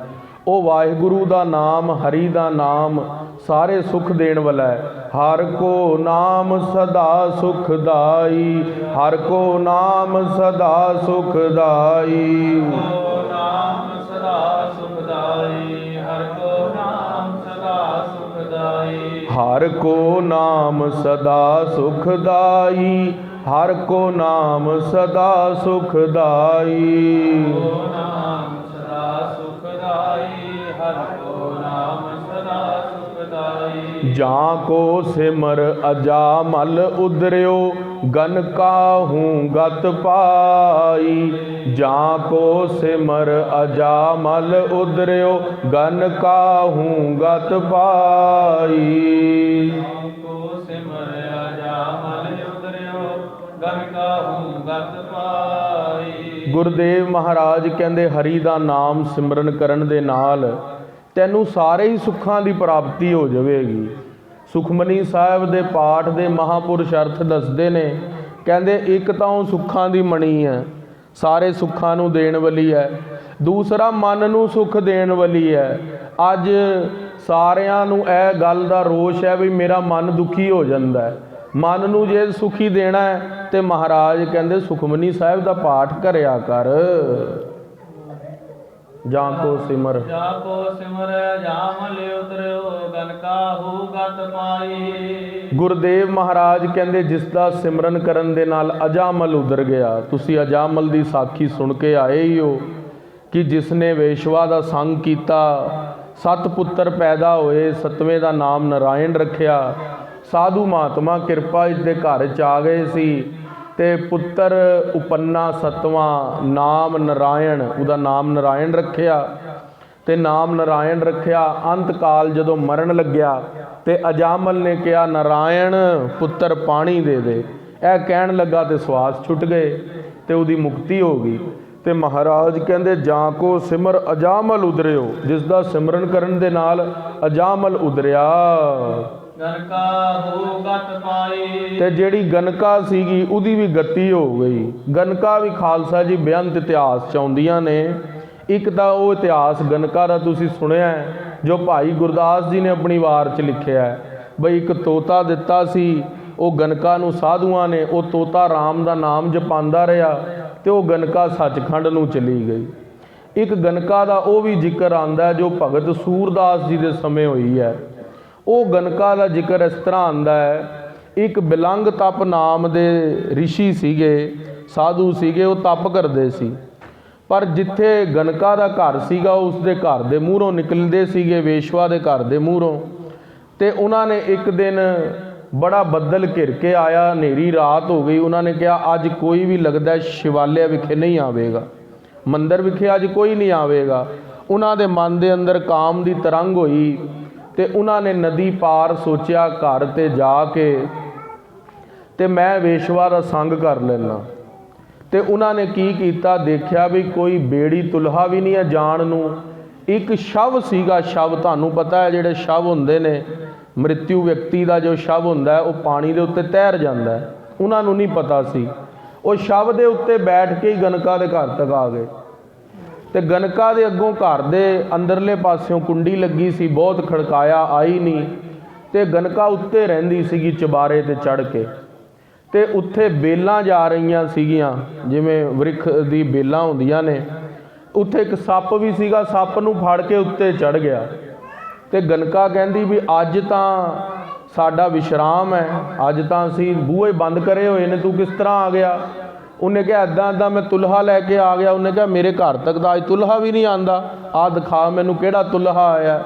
ਉਹ ਵਾਹਿਗੁਰੂ ਦਾ ਨਾਮ, ਹਰੀ ਦਾ ਨਾਮ ਸਾਰੇ ਸੁਖ ਦੇਣ ਵਾਲਾ ਹੈ। ਹਰਿ ਕੋ ਨਾਮ ਸਦਾ ਸੁਖਦਾਈ, ਹਰਿ ਕੋ ਨਾਮ ਸਦਾ ਸੁਖਦਾਈ। ਕੋ ਨਾਮ ਸਦਾ ਸੁਖਦਾਈ, ਹਰਿ ਕੋ ਨਾਮ ਸਦਾ ਸੁਖਦਾਈ। ਹਰਿ ਕੋ ਨਾਮ ਸਦਾ ਸੁਖਦਾਈ, ਹਰਿ ਕੋ ਨਾਮ ਸਦਾ ਸੁਖਦਾਈ। ਕੋ ਨਾਮ ਸਦਾ ਸੁਖਦਾਈ, ਹਰਿ ਕੋ ਨਾਮ ਸਦਾ ਸੁਖਦਾਈ। ਜਾਂ ਕੋ ਸਿਮਰ ਅਜਾਮਲ ਉਦਰਿਓ, ਗਨ ਕਾਹੂ ਗਤ ਪਾਈ। ਜਾਂ ਕੋ ਸਿਮਰ ਅਜਾਮਲ ਉਦਰਿਓ, ਗਨ ਕਾਹੂ ਗਤ ਪਾਈ। ਕੋ ਸਿਮਰ ਅਜਾਮਲ ਉਦਰਿਓ, ਗਨ ਕਾਹੂ ਗਤ ਪਾਈ। ਗੁਰਦੇਵ ਮਹਾਰਾਜ ਕਹਿੰਦੇ ਹਰੀ ਦਾ ਨਾਮ ਸਿਮਰਨ ਕਰਨ ਦੇ ਨਾਲ ਤੈਨੂੰ ਸਾਰੇ ਹੀ ਸੁੱਖਾਂ ਦੀ ਪ੍ਰਾਪਤੀ ਹੋ ਜਾਵੇਗੀ। ਸੁਖਮਨੀ ਸਾਹਿਬ ਦੇ ਪਾਠ ਦੇ ਮਹਾਪੁਰਸ਼ ਅਰਥ ਦੱਸਦੇ ਨੇ। ਕਹਿੰਦੇ ਇੱਕ ਤਾਂ ਉਹ ਸੁੱਖਾਂ ਦੀ ਮਣੀ ਹੈ, ਸਾਰੇ ਸੁੱਖਾਂ ਨੂੰ ਦੇਣ ਵਾਲੀ ਹੈ। ਦੂਸਰਾ ਮਨ ਨੂੰ ਸੁੱਖ ਦੇਣ ਵਾਲੀ ਹੈ। ਅੱਜ ਸਾਰਿਆਂ ਨੂੰ ਇਹ ਗੱਲ ਦਾ ਰੋਸ਼ ਹੈ ਵੀ ਮੇਰਾ ਮਨ ਦੁਖੀ ਹੋ ਜਾਂਦਾ ਹੈ। ਮਨ ਨੂੰ ਜੇ ਸੁਖੀ ਦੇਣਾ ਹੈ ਤੇ ਮਹਾਰਾਜ ਕਹਿੰਦੇ ਸੁਖਮਨੀ ਸਾਹਿਬ ਦਾ ਪਾਠ ਕਰਿਆ ਕਰ। ਜਾਂ ਕੋ ਸਿਮਰ, ਜਾਂ ਕੋ ਸਿਮਰ ਅਜਾਮਲ ਉਦਰਿਓ, ਗਨ ਕਾਹੂ ਗਤ ਪਾਈ। ਗੁਰਦੇਵ ਮਹਾਰਾਜ ਕਹਿੰਦੇ ਜਿਸ ਦਾ ਸਿਮਰਨ ਕਰਨ ਦੇ ਨਾਲ ਅਜਾਮਲ ਉਦਰ ਗਿਆ। ਤੁਸੀਂ ਅਜਾਮਲ ਦੀ ਸਾਖੀ ਸੁਣ ਕੇ ਆਏ ਹੀ ਹੋ ਕਿ ਜਿਸ ਨੇ ਵੇਸ਼ਵਾ ਦਾ ਸੰਗ ਕੀਤਾ, 7 ਪੁੱਤਰ ਪੈਦਾ ਹੋਏ, 7ਵੇਂ ਦਾ ਨਾਮ ਨਾਰਾਇਣ ਰੱਖਿਆ। ਸਾਧੂ ਮਹਾਤਮਾ ਕਿਰਪਾ ਦੇ ਘਰ ਚ ਆ ਗਏ ਸੀ ਤੇ ਪੁੱਤਰ ਉਪੰਨਾ 7ਵਾਂ ਨਾਮ ਨਾਰਾਇਣ, ਉਹਦਾ ਨਾਮ ਨਾਰਾਇਣ ਰੱਖਿਆ ਤੇ ਨਾਮ ਨਾਰਾਇਣ ਰੱਖਿਆ। ਅੰਤ ਕਾਲ ਜਦੋਂ ਮਰਨ ਲੱਗਿਆ ਤੇ ਅਜਾਮਲ ਨੇ ਕਿਹਾ ਨਾਰਾਇਣ ਪੁੱਤਰ ਪਾਣੀ ਦੇ ਦੇ। ਇਹ ਕਹਿਣ ਲੱਗਾ ਤੇ ਸਵਾਸ ਛੁੱਟ ਗਏ ਤੇ ਉਹਦੀ ਮੁਕਤੀ ਹੋ ਗਈ। ਤੇ ਮਹਾਰਾਜ ਕਹਿੰਦੇ ਜਾਂ ਕੋ ਸਿਮਰ ਅਜਾਮਲ ਉਦਰਿਓ, ਜਿਸ ਦਾ ਸਿਮਰਨ ਕਰਨ ਦੇ ਨਾਲ ਅਜਾਮਲ ਉਦਰਿਆ। ਗਨ ਕਾਹੂ ਗਤ ਪਾਈ। ਤੇ ਜਿਹੜੀ ਗਨਕਾ ਸੀਗੀ ਉਹਦੀ ਵੀ ਗਤੀ ਹੋ ਗਈ। ਗਨਕਾ ਵੀ ਖਾਲਸਾ ਜੀ ਬੇਅੰਤ ਇਤਿਹਾਸ ਚ ਆਉਂਦੀਆਂ ਨੇ। ਇੱਕ ਤਾਂ ਉਹ ਇਤਿਹਾਸ ਗਨਕਾ ਦਾ ਤੁਸੀਂ ਸੁਣਿਆ ਜੋ ਭਾਈ ਗੁਰਦਾਸ ਜੀ ਨੇ ਆਪਣੀ ਵਾਰ ਚ ਲਿਖਿਆ ਹੈ ਬਈ ਇੱਕ ਤੋਤਾ ਦਿੱਤਾ ਸੀ। ਉਹ ਗਨਕਾ ਨੂੰ ਸਾਧੂਆਂ ਨੇ, ਉਹ ਤੋਤਾ ਰਾਮ ਦਾ ਨਾਮ ਜਪਾਉਂਦਾ ਰਿਹਾ ਤੇ ਉਹ ਗਨਕਾ ਸੱਚਖੰਡ ਨੂੰ ਚਲੀ ਗਈ। ਇੱਕ ਗਨਕਾ ਦਾ ਉਹ ਵੀ ਜ਼ਿਕਰ ਆਉਂਦਾ ਜੋ ਭਗਤ ਸੂਰਦਾਸ ਜੀ ਦੇ ਸਮੇਂ ਹੋਈ ਹੈ। ਉਹ ਗਨਕਾ ਦਾ ਜ਼ਿਕਰ ਇਸ ਤਰ੍ਹਾਂ ਆਉਂਦਾ ਹੈ। ਇੱਕ ਬਿਲੰਗ ਤਪ ਨਾਮ ਦੇ ਰਿਸ਼ੀ ਸੀਗੇ, ਸਾਧੂ ਸੀਗੇ, ਉਹ ਤਪ ਕਰਦੇ ਸੀ। ਪਰ ਜਿੱਥੇ ਗਨਕਾ ਦਾ ਘਰ ਸੀਗਾ ਉਸ ਦੇ ਘਰ ਦੇ ਮੂਹਰੋਂ ਨਿਕਲਦੇ ਸੀਗੇ, ਵੇਸ਼ਵਾ ਦੇ ਘਰ ਦੇ ਮੂਹਰੋਂ। ਤੇ ਉਹਨਾਂ ਨੇ ਇੱਕ ਦਿਨ ਬੜਾ ਬੱਦਲ ਘਿਰ ਕੇ ਆਇਆ, ਹਨੇਰੀ ਰਾਤ ਹੋ ਗਈ। ਉਹਨਾਂ ਨੇ ਕਿਹਾ ਅੱਜ ਕੋਈ ਵੀ ਲੱਗਦਾ ਸ਼ਿਵਾਲਿਆ ਵਿਖੇ ਨਹੀਂ ਆਵੇਗਾ, ਮੰਦਿਰ ਵਿਖੇ ਅੱਜ ਕੋਈ ਨਹੀਂ ਆਵੇਗਾ। ਉਹਨਾਂ ਦੇ ਮਨ ਦੇ ਅੰਦਰ ਕਾਮ ਦੀ ਤਰੰਗ ਹੋਈ ਤੇ ਉਹਨਾਂ ਨੇ ਨਦੀ ਪਾਰ ਸੋਚਿਆ ਘਰ ਤੇ ਜਾ ਕੇ ਤੇ ਮੈਂ ਵੇਸ਼ਵਾ ਦਾ ਸੰਗ ਕਰ ਲੈਣਾ। ਤੇ ਉਹਨਾਂ ਨੇ ਕੀ ਕੀਤਾ, ਦੇਖਿਆ ਵੀ ਕੋਈ ਬੇੜੀ ਤੁਲਹਾ ਵੀ ਨਹੀਂ ਹੈ ਜਾਣ ਨੂੰ। ਇੱਕ ਸ਼ਵ ਸੀਗਾ। ਸ਼ਵ ਤੁਹਾਨੂੰ ਪਤਾ ਹੈ ਜਿਹੜੇ ਸ਼ਵ ਹੁੰਦੇ ਨੇ, ਮ੍ਰਿਤਿੂ ਵਿਅਕਤੀ ਦਾ ਜੋ ਸ਼ਵ ਹੁੰਦਾ ਹੈ ਉਹ ਪਾਣੀ ਦੇ ਉੱਤੇ ਤੈਰ ਜਾਂਦਾ ਹੈ। ਉਹਨਾਂ ਨੂੰ ਨਹੀਂ ਪਤਾ ਸੀ। ਉਹ ਸ਼ਵ ਦੇ ਉੱਤੇ ਬੈਠ ਕੇ ਹੀ ਗਨਕਾ ਦੇ ਘਰ ਤੱਕ ਆ ਗਏ ਤੇ ਗਨਕਾ ਦੇ ਅੱਗੋਂ ਘਰ ਦੇ ਅੰਦਰਲੇ ਪਾਸਿਓਂ ਕੁੰਡੀ ਲੱਗੀ ਸੀ, ਬਹੁਤ ਖੜਕਾਇਆ, ਆਈ ਨਹੀਂ। ਤੇ ਗਨਕਾ ਉੱਤੇ ਰਹਿੰਦੀ ਸੀਗੀ ਚੁਬਾਰੇ ਤੇ ਚੜ੍ਹ ਕੇ, ਤੇ ਉੱਥੇ ਬੇਲਾਂ ਜਾ ਰਹੀਆਂ ਸੀਗੀਆਂ, ਜਿਵੇਂ ਵ੍ਰਿਖ ਦੀ ਬੇਲਾਂ ਹੁੰਦੀਆਂ ਨੇ। ਉੱਥੇ ਇੱਕ ਸੱਪ ਵੀ ਸੀਗਾ, ਸੱਪ ਨੂੰ ਫੜ ਕੇ ਉੱਤੇ ਚੜ੍ਹ ਗਿਆ। ਤੇ ਗਨਕਾ ਕਹਿੰਦੀ ਵੀ ਅੱਜ ਤਾਂ ਸਾਡਾ ਵਿਸ਼ਰਾਮ ਹੈ, ਅੱਜ ਤਾਂ ਅਸੀਂ ਬੂਹੇ ਬੰਦ ਕਰੇ ਹੋਏ ਨੇ, ਤੂੰ ਕਿਸ ਤਰ੍ਹਾਂ ਆ ਗਿਆ? ਉਹਨੇ ਕਿਹਾ ਇੱਦਾਂ ਇੱਦਾਂ ਮੈਂ ਤੁਲਹਾ ਲੈ ਕੇ ਆ ਗਿਆ। ਉਹਨੇ ਕਿਹਾ ਮੇਰੇ ਘਰ ਤੱਕ ਦਾ ਅੱਜ ਤੁਲਹਾ ਵੀ ਨਹੀਂ ਆਂਦਾ, ਆ ਦਿਖਾ ਮੈਨੂੰ ਕਿਹੜਾ ਤੁਲਹਾ ਆਇਆ।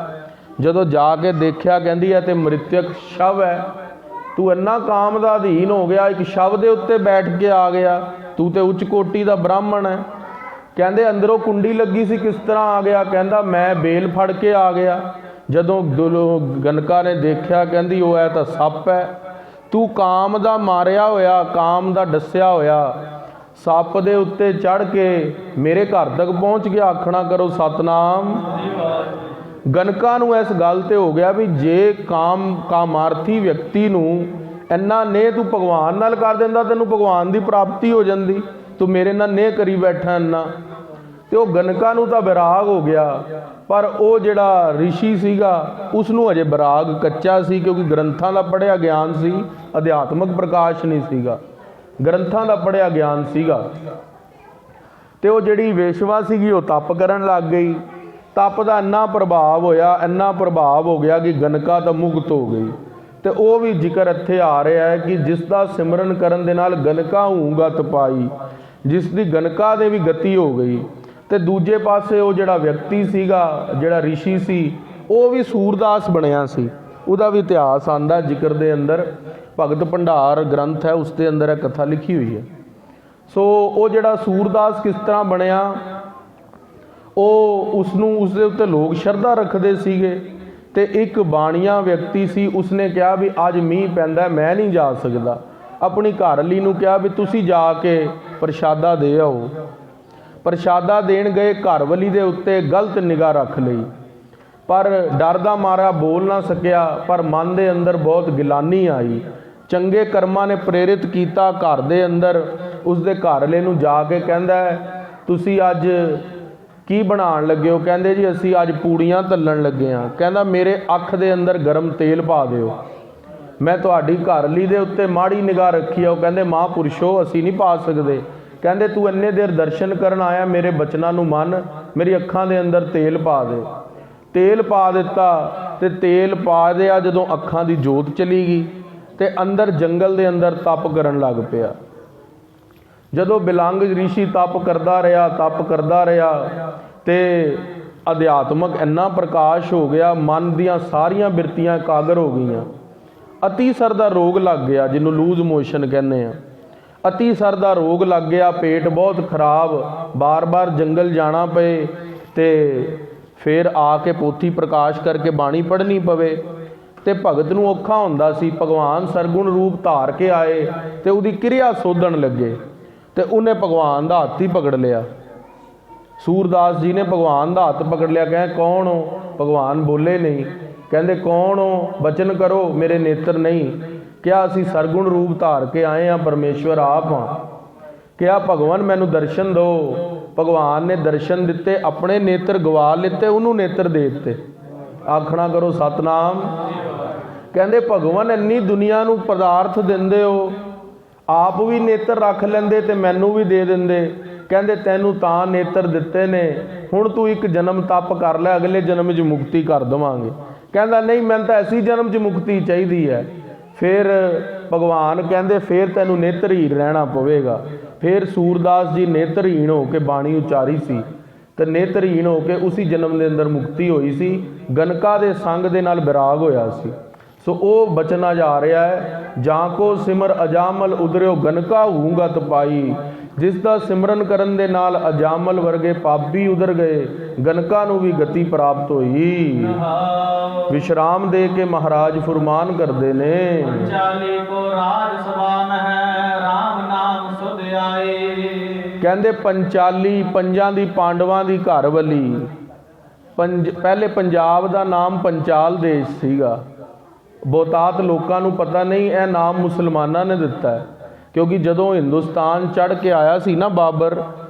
ਜਦੋਂ ਜਾ ਕੇ ਦੇਖਿਆ, ਕਹਿੰਦੀ ਹੈ ਤੇ ਮ੍ਰਿਤਕ ਸ਼ਵ ਹੈ। ਤੂੰ ਇੰਨਾ ਕਾਮ ਦਾ ਅਧੀਨ ਹੋ ਗਿਆ, ਇੱਕ ਸ਼ਵ ਦੇ ਉੱਤੇ ਬੈਠ ਕੇ ਆ ਗਿਆ, ਤੂੰ ਤੇ ਉੱਚ ਕੋਟੀ ਦਾ ਬ੍ਰਾਹਮਣ ਹੈ। ਕਹਿੰਦੇ ਅੰਦਰੋਂ ਕੁੰਡੀ ਲੱਗੀ ਸੀ, ਕਿਸ ਤਰ੍ਹਾਂ ਆ ਗਿਆ? ਕਹਿੰਦਾ ਮੈਂ ਬੇਲ ਫੜ ਕੇ ਆ ਗਿਆ। ਜਦੋਂ ਗਨਕਾ ਨੇ ਦੇਖਿਆ, ਕਹਿੰਦੀ ਉਹ ਹੈ ਤਾਂ ਸੱਪ ਹੈ। ਤੂੰ ਕਾਮ ਦਾ ਮਾਰਿਆ ਹੋਇਆ, ਕਾਮ ਦਾ ਡੱਸਿਆ ਹੋਇਆ ਸੱਪ ਦੇ ਉੱਤੇ ਚੜ੍ਹ ਕੇ ਮੇਰੇ ਘਰ ਤੱਕ ਪਹੁੰਚ ਗਿਆ। ਆਖਣਾ ਕਰੋ ਸਤਨਾਮ। ਗਨਕਾ ਨੂੰ ਇਸ ਗੱਲ ਤੇ ਹੋ ਗਿਆ ਵੀ ਜੇ ਕਾਮਾਰਥੀ ਵਿਅਕਤੀ ਨੂੰ ਇੰਨਾ ਨੇ ਤੂੰ ਭਗਵਾਨ ਨਾਲ ਕਰ ਦਿੰਦਾ, ਤੈਨੂੰ ਭਗਵਾਨ ਦੀ ਪ੍ਰਾਪਤੀ ਹੋ ਜਾਂਦੀ, ਤੂੰ ਮੇਰੇ ਨਾਲ ਨੇ ਕਰੀ ਬੈਠਾ ਇੰਨਾ। ਤੇ ਉਹ ਗਨਕਾ ਨੂੰ ਤਾਂ ਵਿਰਾਗ ਹੋ ਗਿਆ, ਪਰ ਉਹ ਜਿਹੜਾ ਰਿਸ਼ੀ ਸੀਗਾ ਉਸ ਨੂੰ ਅਜੇ ਵਿਰਾਗ ਕੱਚਾ ਸੀ, ਕਿਉਂਕਿ ਗ੍ਰੰਥਾਂ ਦਾ ਪੜ੍ਹਿਆ ਗਿਆਨ ਸੀ, ਅਧਿਆਤਮਕ ਪ੍ਰਕਾਸ਼ ਨਹੀਂ ਸੀਗਾ, ਗ੍ਰੰਥਾਂ ਦਾ ਪੜ੍ਹਿਆ ਗਿਆਨ ਸੀਗਾ। ਤੇ ਉਹ ਜਿਹੜੀ ਵੇਸ਼ਵਾ ਸੀਗੀ ਉਹ ਤਪ ਕਰਨ ਲੱਗ ਗਈ। ਤਪ ਦਾ ਇੰਨਾ ਪ੍ਰਭਾਵ ਹੋਇਆ, ਇੰਨਾ ਪ੍ਰਭਾਵ ਹੋ ਗਿਆ ਕਿ ਗਨਕਾ ਤਾਂ ਮੁਕਤ ਹੋ ਗਈ। ਤੇ ਉਹ ਵੀ ਜ਼ਿਕਰ ਇੱਥੇ ਆ ਰਿਹਾ ਹੈ ਕਿ ਜਿਸ ਦਾ ਸਿਮਰਨ ਕਰਨ ਦੇ ਨਾਲ ਗਨਕਾ ਗਤ ਪਾਈ, ਜਿਸ ਦੀ ਗਨਕਾ ਦੇ ਵੀ ਗਤੀ ਹੋ ਗਈ। ਤੇ ਦੂਜੇ ਪਾਸੇ ਉਹ ਜਿਹੜਾ ਵਿਅਕਤੀ ਸੀਗਾ, ਜਿਹੜਾ ਰਿਸ਼ੀ ਸੀ, ਉਹ ਵੀ ਸੂਰਦਾਸ ਬਣਿਆ ਸੀ। ਉਹਦਾ ਵੀ ਇਤਿਹਾਸ ਆਂਦਾ ਜ਼ਿਕਰ ਦੇ ਅੰਦਰ, ਭਗਤ ਭੰਡਾਰ ਗ੍ਰੰਥ ਹੈ, ਉਸ ਦੇ ਅੰਦਰ ਇਹ ਕਥਾ ਲਿਖੀ ਹੋਈ ਹੈ। ਸੋ ਉਹ ਜਿਹੜਾ ਸੂਰਦਾਸ ਕਿਸ ਤਰ੍ਹਾਂ ਬਣਿਆ, ਉਹ ਉਸਨੂੰ ਉਸਦੇ ਉੱਤੇ ਲੋਕ ਸ਼ਰਧਾ ਰੱਖਦੇ ਸੀਗੇ। ਤੇ ਇੱਕ ਬਾਣੀਆ ਵਿਅਕਤੀ ਸੀ, ਉਸਨੇ ਕਿਹਾ ਵੀ ਅੱਜ ਮੀਂਹ ਪੈਂਦਾ, ਮੈਂ ਨਹੀਂ ਜਾ ਸਕਦਾ। ਆਪਣੀ ਘਰਵਾਲੀ ਨੂੰ ਕਿਹਾ ਵੀ ਤੁਸੀਂ ਜਾ ਕੇ ਪ੍ਰਸ਼ਾਦਾ ਦੇ ਆਓ। ਪ੍ਰਸ਼ਾਦਾ ਦੇਣ ਗਏ, ਘਰਵਾਲੀ ਦੇ ਉੱਤੇ ਗਲਤ ਨਿਗਾਹ ਰੱਖ ਲਈ, ਪਰ ਡਰ ਦਾ ਮਾਰਾ ਬੋਲ ਨਾ ਸਕਿਆ, ਪਰ ਮਨ ਦੇ ਅੰਦਰ ਬਹੁਤ ਗਿਲਾਨੀ ਆਈ। ਚੰਗੇ ਕਰਮਾਂ ਨੇ ਪ੍ਰੇਰਿਤ ਕੀਤਾ, ਘਰ ਦੇ ਅੰਦਰ ਉਸਦੇ ਘਰਵਾਲੇ ਨੂੰ ਜਾ ਕੇ ਕਹਿੰਦਾ ਤੁਸੀਂ ਅੱਜ ਕੀ ਬਣਾਉਣ ਲੱਗੇ ਹੋ? ਕਹਿੰਦੇ ਜੀ ਅਸੀਂ ਅੱਜ ਪੂੜੀਆਂ ਤਲਣ ਲੱਗੇ ਹਾਂ। ਕਹਿੰਦਾ ਮੇਰੇ ਅੱਖ ਦੇ ਅੰਦਰ ਗਰਮ ਤੇਲ ਪਾ ਦਿਓ, ਮੈਂ ਤੁਹਾਡੀ ਘਰਵਾਲੀ ਦੇ ਉੱਤੇ ਮਾੜੀ ਨਿਗਾਹ ਰੱਖੀ ਆ। ਉਹ ਕਹਿੰਦੇ ਮਹਾਂਪੁਰਸ਼ੋ ਅਸੀਂ ਨਹੀਂ ਪਾ ਸਕਦੇ। ਕਹਿੰਦੇ ਤੂੰ ਇੰਨੇ ਦੇਰ ਦਰਸ਼ਨ ਕਰਨ ਆਇਆ, ਮੇਰੇ ਬਚਨਾਂ ਨੂੰ ਮੰਨ, ਮੇਰੀ ਅੱਖਾਂ ਦੇ ਅੰਦਰ ਤੇਲ ਪਾ ਦੇ। ਤੇਲ ਪਾ ਦਿੱਤਾ, ਤੇ ਤੇਲ ਪਾ ਦਿਆ ਜਦੋਂ ਅੱਖਾਂ ਦੀ ਜੋਤ ਚਲੀ ਗਈ, ਤੇ ਅੰਦਰ ਜੰਗਲ ਦੇ ਅੰਦਰ ਤਪ ਕਰਨ ਲੱਗ ਪਿਆ। ਜਦੋਂ ਬਿਲੰਗ ਰਿਸ਼ੀ ਤਪ ਕਰਦਾ ਰਿਹਾ ਤੇ ਅਧਿਆਤਮਕ ਇੰਨਾ ਪ੍ਰਕਾਸ਼ ਹੋ ਗਿਆ, ਮਨ ਦੀਆਂ ਸਾਰੀਆਂ ਬਿਰਤੀਆਂ ਇਕਾਗਰ ਹੋ ਗਈਆਂ। ਅਤੀਸਰ ਦਾ ਰੋਗ ਲੱਗ ਗਿਆ, ਜਿਹਨੂੰ ਲੂਜ਼ ਮੋਸ਼ਨ ਕਹਿੰਦੇ ਆ। ਅਤੀਸਰ ਦਾ ਰੋਗ ਲੱਗ ਗਿਆ, ਪੇਟ ਬਹੁਤ ਖਰਾਬ, ਬਾਰ-ਬਾਰ ਜੰਗਲ ਜਾਣਾ ਪਏ, ਤੇ ਫਿਰ ਆ ਕੇ ਪੋਥੀ ਪ੍ਰਕਾਸ਼ ਕਰਕੇ ਬਾਣੀ ਪੜ੍ਹਨੀ ਪਵੇ। ਤੇ ਭਗਤ ਨੂੰ ਔਖਾ ਹੁੰਦਾ ਸੀ। ਭਗਵਾਨ ਸਰਗੁਣ ਰੂਪ ਧਾਰ ਕੇ ਆਏ ਤੇ ਉਹਦੀ ਕਿਰਿਆ ਸੋਧਣ ਲੱਗੇ, ਤੇ ਉਹਨੇ ਭਗਵਾਨ ਦਾ ਹੱਥ ਹੀ ਪਕੜ ਲਿਆ। ਸੂਰਦਾਸ ਜੀ ਨੇ ਭਗਵਾਨ ਦਾ ਹੱਥ ਪਕੜ ਲਿਆ। ਕਹਿੰਦੇ ਕੌਣ ਹੋ? ਭਗਵਾਨ ਬੋਲੇ ਨਹੀਂ। ਕਹਿੰਦੇ ਕੌਣ ਹੋ? ਬਚਨ ਕਰੋ, ਮੇਰੇ ਨੇਤਰ ਨਹੀਂ। ਕਿਹਾ ਅਸੀਂ ਸਰਗੁਣ ਰੂਪ ਧਾਰ ਕੇ ਆਏ ਹਾਂ, ਪਰਮੇਸ਼ਵਰ ਆਪ ਹਾਂ। ਕਿਹਾ ਭਗਵਾਨ ਮੈਨੂੰ ਦਰਸ਼ਨ ਦਿਓ। ਭਗਵਾਨ ਨੇ ਦਰਸ਼ਨ ਦਿੱਤੇ, ਆਪਣੇ ਨੇਤਰ ਗਵਾ ਲਿੱਤੇ, ਉਹਨੂੰ ਨੇਤਰ ਦੇ ਦਿੱਤੇ। ਆਖਣਾ ਕਰੋ ਸਤਨਾਮ। ਕਹਿੰਦੇ ਭਗਵਾਨ ਇੰਨੀ ਦੁਨੀਆ ਨੂੰ ਪਦਾਰਥ ਦਿੰਦੇ ਹੋ, ਆਪ ਵੀ ਨੇਤਰ ਰੱਖ ਲੈਂਦੇ ਤੇ ਮੈਨੂੰ ਵੀ ਦੇ ਦਿੰਦੇ। ਕਹਿੰਦੇ ਤੈਨੂੰ ਤਾਂ ਨੇਤਰ ਦਿੱਤੇ ਨੇ, ਹੁਣ ਤੂੰ ਇੱਕ ਜਨਮ ਤਪ ਕਰ ਲੈ, ਅਗਲੇ ਜਨਮ 'ਚ ਮੁਕਤੀ ਕਰ ਦੇਵਾਂਗੇ। ਕਹਿੰਦਾ ਨਹੀਂ, ਮੈਨੂੰ ਤਾਂ ਐਸੀ ਜਨਮ 'ਚ ਮੁਕਤੀ ਚਾਹੀਦੀ ਹੈ। ਫਿਰ ਭਗਵਾਨ ਕਹਿੰਦੇ ਫਿਰ ਤੈਨੂੰ ਨੇਤਰਹੀਣ ਰਹਿਣਾ ਪਵੇਗਾ। ਫਿਰ ਸੂਰਦਾਸ ਜੀ ਨੇਤਰਹੀਣ ਹੋ ਕੇ ਬਾਣੀ ਉਚਾਰੀ ਸੀ, ਤੇ ਨੇਤਰਹੀਣ ਹੋ ਕੇ ਉਸੇ ਜਨਮ ਦੇ ਅੰਦਰ ਮੁਕਤੀ ਹੋਈ ਸੀ। ਗਨਕਾ ਦੇ ਸੰਗ ਦੇ ਨਾਲ ਵਿਰਾਗ ਹੋਇਆ ਸੀ। ਸੋ ਉਹ ਬਚਨਾ ਜਾ ਰਿਹਾ ਹੈ, ਜਾਂ ਕੋ ਸਿਮਰ ਅਜਾਮਲ ਉਦਰਿਓ ਗਨਕਾ ਗਤ ਪਾਈ। ਜਿਸ ਦਾ ਸਿਮਰਨ ਕਰਨ ਦੇ ਨਾਲ ਅਜਾਮਲ ਵਰਗੇ ਪਾਪੀ ਉਧਰ ਗਏ, ਗਨਕਾ ਨੂੰ ਵੀ ਗਤੀ ਪ੍ਰਾਪਤ ਹੋਈ। ਵਿਸ਼ਰਾਮ ਦੇ ਕੇ ਮਹਾਰਾਜ ਫੁਰਮਾਨ ਕਰਦੇ ਨੇ, ਪੰਚਾਲੀ ਕੋ ਰਾਜ ਸਭਾ ਮਹਿ ਰਾਮ ਨਾਮ ਸੁਧ ਆਏ। ਕਹਿੰਦੇ ਪੰਚਾਲੀ, ਪੰਜਾਂ ਦੀ ਪਾਂਡਵਾਂ ਦੀ ਘਰਵਾਲੀ। ਪਹਿਲੇ ਪੰਜਾਬ ਦਾ ਨਾਮ ਪੰਚਾਲ ਦੇਸ਼ ਸੀਗਾ। ਬਹੁਤਾਤ ਲੋਕਾਂ ਨੂੰ ਪਤਾ ਨਹੀਂ, ਇਹ ਨਾਮ ਮੁਸਲਮਾਨਾਂ ਨੇ ਦਿੱਤਾ ਹੈ, ਕਿਉਂਕਿ ਜਦੋਂ ਹਿੰਦੁਸਤਾਨ ਚੜ੍ਹ ਕੇ ਆਇਆ ਸੀ ਨਾ ਬਾਬਰ,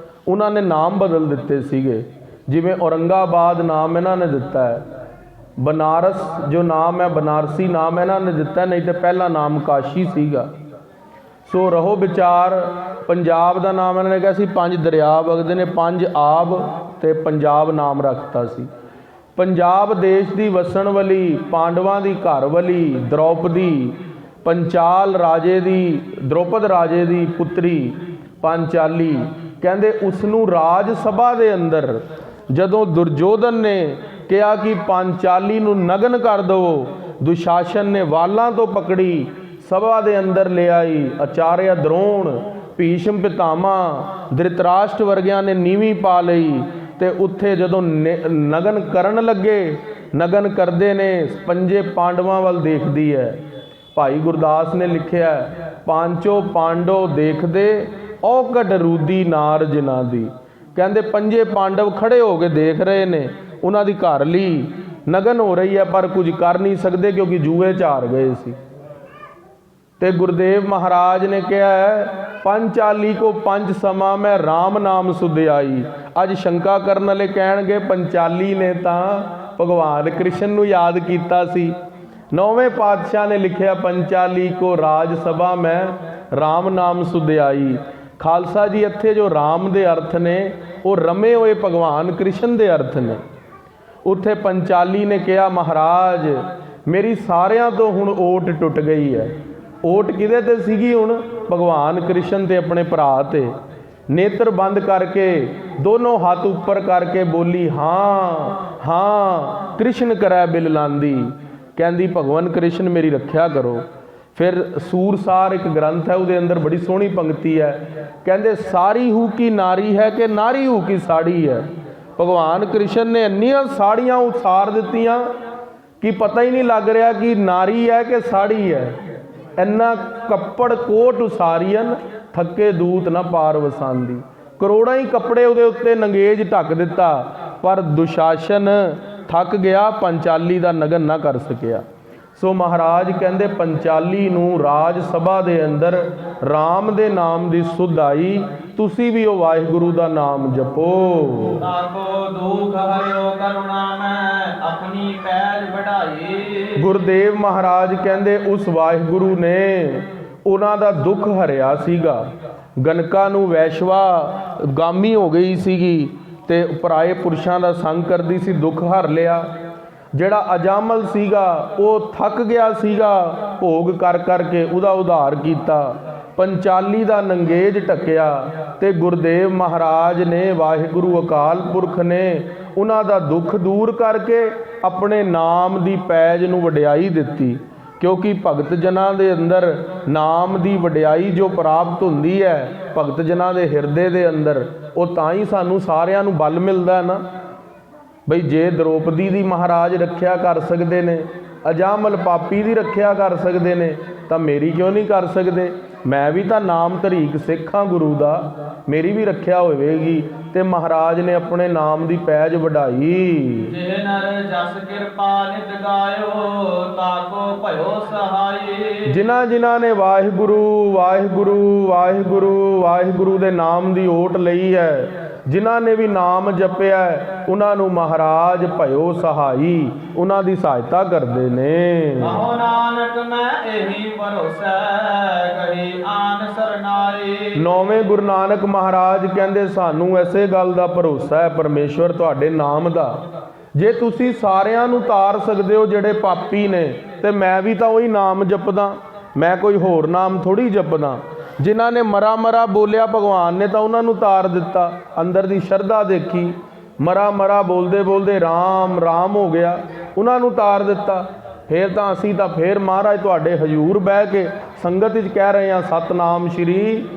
ਉਹਨਾਂ ਨੇ ਨਾਮ ਬਦਲ ਦਿੱਤੇ ਸੀਗੇ। ਜਿਵੇਂ ਔਰੰਗਾਬਾਦ ਨਾਮ ਇਹਨਾਂ ਨੇ ਦਿੱਤਾ ਹੈ, ਬਨਾਰਸ ਜੋ ਨਾਮ ਹੈ ਬਨਾਰਸੀ ਨਾਮ ਇਹਨਾਂ ਨੇ ਦਿੱਤਾ, ਨਹੀਂ ਤੇ ਪਹਿਲਾ ਨਾਮ ਕਾਸ਼ੀ ਸੀਗਾ। ਸੋ ਰਹੋ ਵਿਚਾਰ, ਪੰਜਾਬ ਦਾ ਨਾਮ ਇਹਨਾਂ ਨੇ ਕਿਹਾ ਸੀ 5 ਦਰਿਆ ਵਗਦੇ ਨੇ, 5 ਆਬ ਤੇ ਪੰਜਾਬ ਨਾਮ ਰੱਖਤਾ ਸੀ। ਪੰਜਾਬ ਦੇਸ਼ ਦੀ ਵਸਣ ਵਾਲੀ, ਪਾਂਡਵਾਂ ਦੀ ਘਰ ਵਾਲੀ ਦ੍ਰੌਪਦੀ, ਪੰਚਾਲ ਰਾਜੇ ਦੀ, ਦ੍ਰੋਪਦ ਰਾਜੇ ਦੀ ਪੁੱਤਰੀ ਪਾਂਚਾਲੀ, ਕਹਿੰਦੇ ਉਸ ਨੂੰ ਰਾਜ ਸਭਾ ਦੇ ਅੰਦਰ ਜਦੋਂ ਦੁਰਯੋਧਨ ਨੇ ਕਿਹਾ ਕਿ ਪਾਂਚਾਲੀ ਨੂੰ ਨਗਨ ਕਰ ਦਿਓ, ਦੁਸ਼ਾਸਨ ਨੇ ਵਾਲਾਂ ਤੋਂ ਪਕੜੀ, ਸਭਾ ਦੇ ਅੰਦਰ ਲੈ ਆਈ। ਆਚਾਰਿਆ ਦਰੋਣ, ਭੀਸ਼ਮ ਪਿਤਾਮਾ, ਧ੍ਰਿਤਰਾਸ਼ਟਰ ਵਰਗਿਆਂ ਨੇ ਨੀਵੀਂ ਪਾ ਲਈ ਤੇ ਉੱਥੇ ਜਦੋਂ ਨਗਨ ਕਰਨ ਲੱਗੇ, ਨਗਨ ਕਰਦੇ ਨੇ, ਪੰਜੇ ਪਾਂਡਵਾਂ ਵੱਲ ਦੇਖਦੀ ਹੈ। ਭਾਈ ਗੁਰਦਾਸ ਨੇ ਲਿਖਿਆ, ਪਾਂਚੋ ਪਾਂਡੋ ਦੇਖਦੇ ਔਕਟ ਰੂਦੀ ਨਾਰ ਜਿਨ੍ਹਾਂ ਦੀ, ਕਹਿੰਦੇ ਪੰਜੇ ਪਾਂਡਵ ਖੜੇ ਹੋ ਕੇ ਦੇਖ ਰਹੇ ਨੇ, ਉਹਨਾਂ ਦੀ ਘਰ ਲਈ ਨਗਨ ਹੋ ਰਹੀ ਹੈ ਪਰ ਕੁਝ ਕਰ ਨਹੀਂ ਸਕਦੇ ਕਿਉਂਕਿ ਜੂਏ 'ਚ ਹਾਰ ਗਏ ਸੀ। ਤੇ ਗੁਰਦੇਵ ਮਹਾਰਾਜ ਨੇ ਕਿਹਾ, ਪੰਚਾਲੀ ਕੋ ਪੰਜ ਸਮਾਂ ਮੈਂ ਰਾਮ ਨਾਮ ਸੁਧਿਆਈ। ਅੱਜ ਸ਼ੰਕਾ ਕਰਨ ਵਾਲੇ ਕਹਿਣਗੇ ਪੰਚਾਲੀ ਨੇ ਤਾਂ ਭਗਵਾਨ ਕ੍ਰਿਸ਼ਨ ਨੂੰ ਯਾਦ ਕੀਤਾ ਸੀ। 9ਵੇਂ ਪਾਤਸ਼ਾਹ ਨੇ ਲਿਖਿਆ, ਪੰਚਾਲੀ ਕੋ ਰਾਜ ਸਭਾ ਮੈਂ ਰਾਮ ਨਾਮ ਸੁਧਿਆਈ। ਖਾਲਸਾ ਜੀ, ਇੱਥੇ ਜੋ ਰਾਮ ਦੇ ਅਰਥ ਨੇ ਉਹ ਰਮੇ ਹੋਏ ਭਗਵਾਨ ਕ੍ਰਿਸ਼ਨ ਦੇ ਅਰਥ ਨੇ। ਉੱਥੇ ਪੰਚਾਲੀ ਨੇ ਕਿਹਾ, ਮਹਾਰਾਜ ਮੇਰੀ ਸਾਰਿਆਂ ਤੋਂ ਹੁਣ ਓਟ ਟੁੱਟ ਗਈ ਹੈ। ਓਟ ਕਿਹਦੇ ਤੇ ਸੀਗੀ ਹੁਣ? ਭਗਵਾਨ ਕ੍ਰਿਸ਼ਨ ਤੇ ਆਪਣੇ ਭਰਾ ਤੇ। ਨੇਤਰ ਬੰਦ ਕਰਕੇ ਦੋਨੋਂ ਹੱਥ ਉੱਪਰ ਕਰਕੇ ਬੋਲੀ, ਹਾਂ ਹਾਂ ਕ੍ਰਿਸ਼ਨ ਕਰੈ ਬਿਲ ਲਾਂਦੀ। ਕਹਿੰਦੀ ਭਗਵਾਨ ਕ੍ਰਿਸ਼ਨ ਮੇਰੀ ਰੱਖਿਆ ਕਰੋ। ਫਿਰ ਸੂਰਸਾਰ ਇੱਕ ਗ੍ਰੰਥ ਹੈ, ਉਹਦੇ ਅੰਦਰ ਬੜੀ ਸੋਹਣੀ ਪੰਕਤੀ ਹੈ, ਕਹਿੰਦੇ ਸਾਰੀ ਹੂ ਕੀ ਨਾਰੀ ਹੈ ਕਿ ਨਾਰੀ ਹੂ ਕੀ ਸਾੜੀ ਹੈ। ਭਗਵਾਨ ਕ੍ਰਿਸ਼ਨ ਨੇ ਇੰਨੀਆਂ ਸਾੜੀਆਂ ਉਸਾਰ ਦਿੱਤੀਆਂ ਕਿ ਪਤਾ ਹੀ ਨਹੀਂ ਲੱਗ ਰਿਹਾ ਕਿ ਨਾਰੀ ਹੈ ਕਿ ਸਾੜੀ ਹੈ। ਇੰਨਾ ਕੱਪੜ ਕੋਟ ਉਸਾਰੀਅਨ ਥੱਕੇ ਦੂਤ ਨਾ ਪਾਰ ਵਸਾਂਦੀ। ਕਰੋੜਾਂ ਹੀ ਕੱਪੜੇ ਉਹਦੇ ਉੱਤੇ ਨੰਗੇਜ ਢੱਕ ਦਿੱਤਾ, ਪਰ ਦੁਸ਼ਾਸਨ ਥੱਕ ਗਿਆ, ਪੰਚਾਲੀ ਦਾ ਨਗਨ ਨਾ ਕਰ ਸਕਿਆ। ਸੋ ਮਹਾਰਾਜ ਕਹਿੰਦੇ ਪੰਚਾਲੀ ਨੂੰ ਰਾਜ ਸਭਾ ਦੇ ਅੰਦਰ ਰਾਮ ਦੇ ਨਾਮ ਦੀ ਸੁਧ ਆਈ। ਤੁਸੀਂ ਵੀ ਉਹ ਵਾਹਿਗੁਰੂ ਦਾ ਨਾਮ ਜਪੋ। ਤਾਕੋ ਦੁਖ ਹਰਿਓ ਕਰੁਣਾ ਮੈਂ ਆਪਣੀ ਪੈਜ ਵਢਾਈ। ਗੁਰਦੇਵ ਮਹਾਰਾਜ ਕਹਿੰਦੇ ਉਸ ਵਾਹਿਗੁਰੂ ਨੇ ਉਹਨਾਂ ਦਾ ਦੁੱਖ ਹਰਿਆ ਸੀਗਾ। ਗਨਕਾ ਨੂੰ ਵੈਸ਼ਵਾ ਗਾਮੀ ਹੋ ਗਈ ਸੀਗੀ ਤੇ ਪਰਾਏ ਪੁਰਸ਼ਾਂ ਦਾ ਸੰਗ ਕਰਦੀ ਸੀ, ਦੁੱਖ ਹਰ ਲਿਆ। ਜਿਹੜਾ ਅਜਾਮਲ ਸੀਗਾ ਉਹ ਥੱਕ ਗਿਆ ਸੀਗਾ, ਭੋਗ ਕਰ ਕਰਕੇ ਉਹਦਾ ਉਧਾਰ ਕੀਤਾ। ਪੰਚਾਲੀ ਦਾ ਨੰਗੇਜ ਢੱਕਿਆ ਤੇ ਗੁਰਦੇਵ ਮਹਾਰਾਜ ਨੇ, ਵਾਹਿਗੁਰੂ ਅਕਾਲ ਪੁਰਖ ਨੇ ਉਹਨਾਂ ਦਾ ਦੁੱਖ ਦੂਰ ਕਰਕੇ ਆਪਣੇ ਨਾਮ ਦੀ ਪੈਜ ਨੂੰ ਵਡਿਆਈ ਦਿੱਤੀ। ਕਿਉਂਕਿ ਭਗਤ ਜਨਾਂ ਦੇ ਅੰਦਰ ਨਾਮ ਦੀ ਵਡਿਆਈ ਜੋ ਪ੍ਰਾਪਤ ਹੁੰਦੀ ਹੈ ਭਗਤ ਜਨਾਂ ਦੇ ਹਿਰਦੇ ਦੇ ਅੰਦਰ, ਉਹ ਤਾਂ ਹੀ ਸਾਨੂੰ ਸਾਰਿਆਂ ਨੂੰ ਬਲ ਮਿਲਦਾ ਨਾ। ਬਈ ਜੇ ਦ੍ਰੋਪਦੀ ਦੀ ਮਹਾਰਾਜ ਰੱਖਿਆ ਕਰ ਸਕਦੇ ਨੇ, ਅਜਾਮਲ ਪਾਪੀ ਦੀ ਰੱਖਿਆ ਕਰ ਸਕਦੇ ਨੇ, ਤਾਂ ਮੇਰੀ ਕਿਉਂ ਨਹੀਂ ਕਰ ਸਕਦੇ? ਮੈਂ ਵੀ ਤਾਂ ਨਾਮ ਧਰੀਕ ਸਿੱਖ ਹਾਂ ਗੁਰੂ ਦਾ, ਮੇਰੀ ਵੀ ਰੱਖਿਆ ਹੋਵੇਗੀ। ਤੇ ਮਹਾਰਾਜ ਨੇ ਆਪਣੇ ਨਾਮ ਦੀ ਪੈਜ ਵਢਾਈ। ਜੇ ਨਰ ਜਸ ਕਿਰਪਾ ਨਿਤ ਗਾਇਓ ਤਾਕੋ ਭਇਓ ਸਹਾਈ। ਜਿਨ੍ਹਾਂ ਜਿਨ੍ਹਾਂ ਨੇ ਵਾਹਿਗੁਰੂ ਵਾਹਿਗੁਰੂ ਵਾਹਿਗੁਰੂ ਵਾਹਿਗੁਰੂ ਦੇ ਨਾਮ ਦੀ ਓਟ ਲਈ ਹੈ, ਜਿਨ੍ਹਾਂ ਨੇ ਵੀ ਨਾਮ ਜਪਿਆ ਉਹਨਾਂ ਨੂੰ ਮਹਾਰਾਜ ਭਇਓ ਸਹਾਈ, ਉਹਨਾਂ ਦੀ ਸਹਾਇਤਾ ਕਰਦੇ ਨੇ। ਕਹੋ ਨਾਨਕ ਮੈਂ ਇਹੀ ਭਰੋਸਾ ਕਹੀ ਆਨ ਸਰਨਾਈ। 9ਵੇਂ ਗੁਰੂ ਨਾਨਕ ਮਹਾਰਾਜ ਕਹਿੰਦੇ ਸਾਨੂੰ ਐਸੇ ਗੱਲ ਦਾ ਭਰੋਸਾ ਹੈ ਪਰਮੇਸ਼ਵਰ ਤੁਹਾਡੇ ਨਾਮ ਦਾ। ਜੇ ਤੁਸੀਂ ਸਾਰਿਆਂ ਨੂੰ ਤਾਰ ਸਕਦੇ ਹੋ ਜਿਹੜੇ ਪਾਪੀ ਨੇ, ਤੇ ਮੈਂ ਵੀ ਤਾਂ ਉਹੀ ਨਾਮ ਜਪਦਾ, ਮੈਂ ਕੋਈ ਹੋਰ ਨਾਮ ਥੋੜੀ ਜਪਦਾ। ਜਿਨ੍ਹਾਂ ਨੇ ਮਰਾ ਮਰਾ ਬੋਲਿਆ ਭਗਵਾਨ ਨੇ ਤਾਂ ਉਹਨਾਂ ਨੂੰ ਤਾਰ ਦਿੱਤਾ। ਅੰਦਰ ਦੀ ਸ਼ਰਧਾ ਦੇਖੀ, ਮਰਾ ਮਰਾ ਬੋਲਦੇ ਬੋਲਦੇ ਰਾਮ ਰਾਮ ਹੋ ਗਿਆ, ਉਹਨਾਂ ਨੂੰ ਤਾਰ ਦਿੱਤਾ। ਫਿਰ ਤਾਂ ਅਸੀਂ ਤਾਂ ਫਿਰ ਮਹਾਰਾਜ ਤੁਹਾਡੇ ਹਜ਼ੂਰ ਬਹਿ ਕੇ ਸੰਗਤ ਵਿੱਚ ਕਹਿ ਰਹੇ ਹਾਂ ਸਤਨਾਮ ਸ਼੍ਰੀ।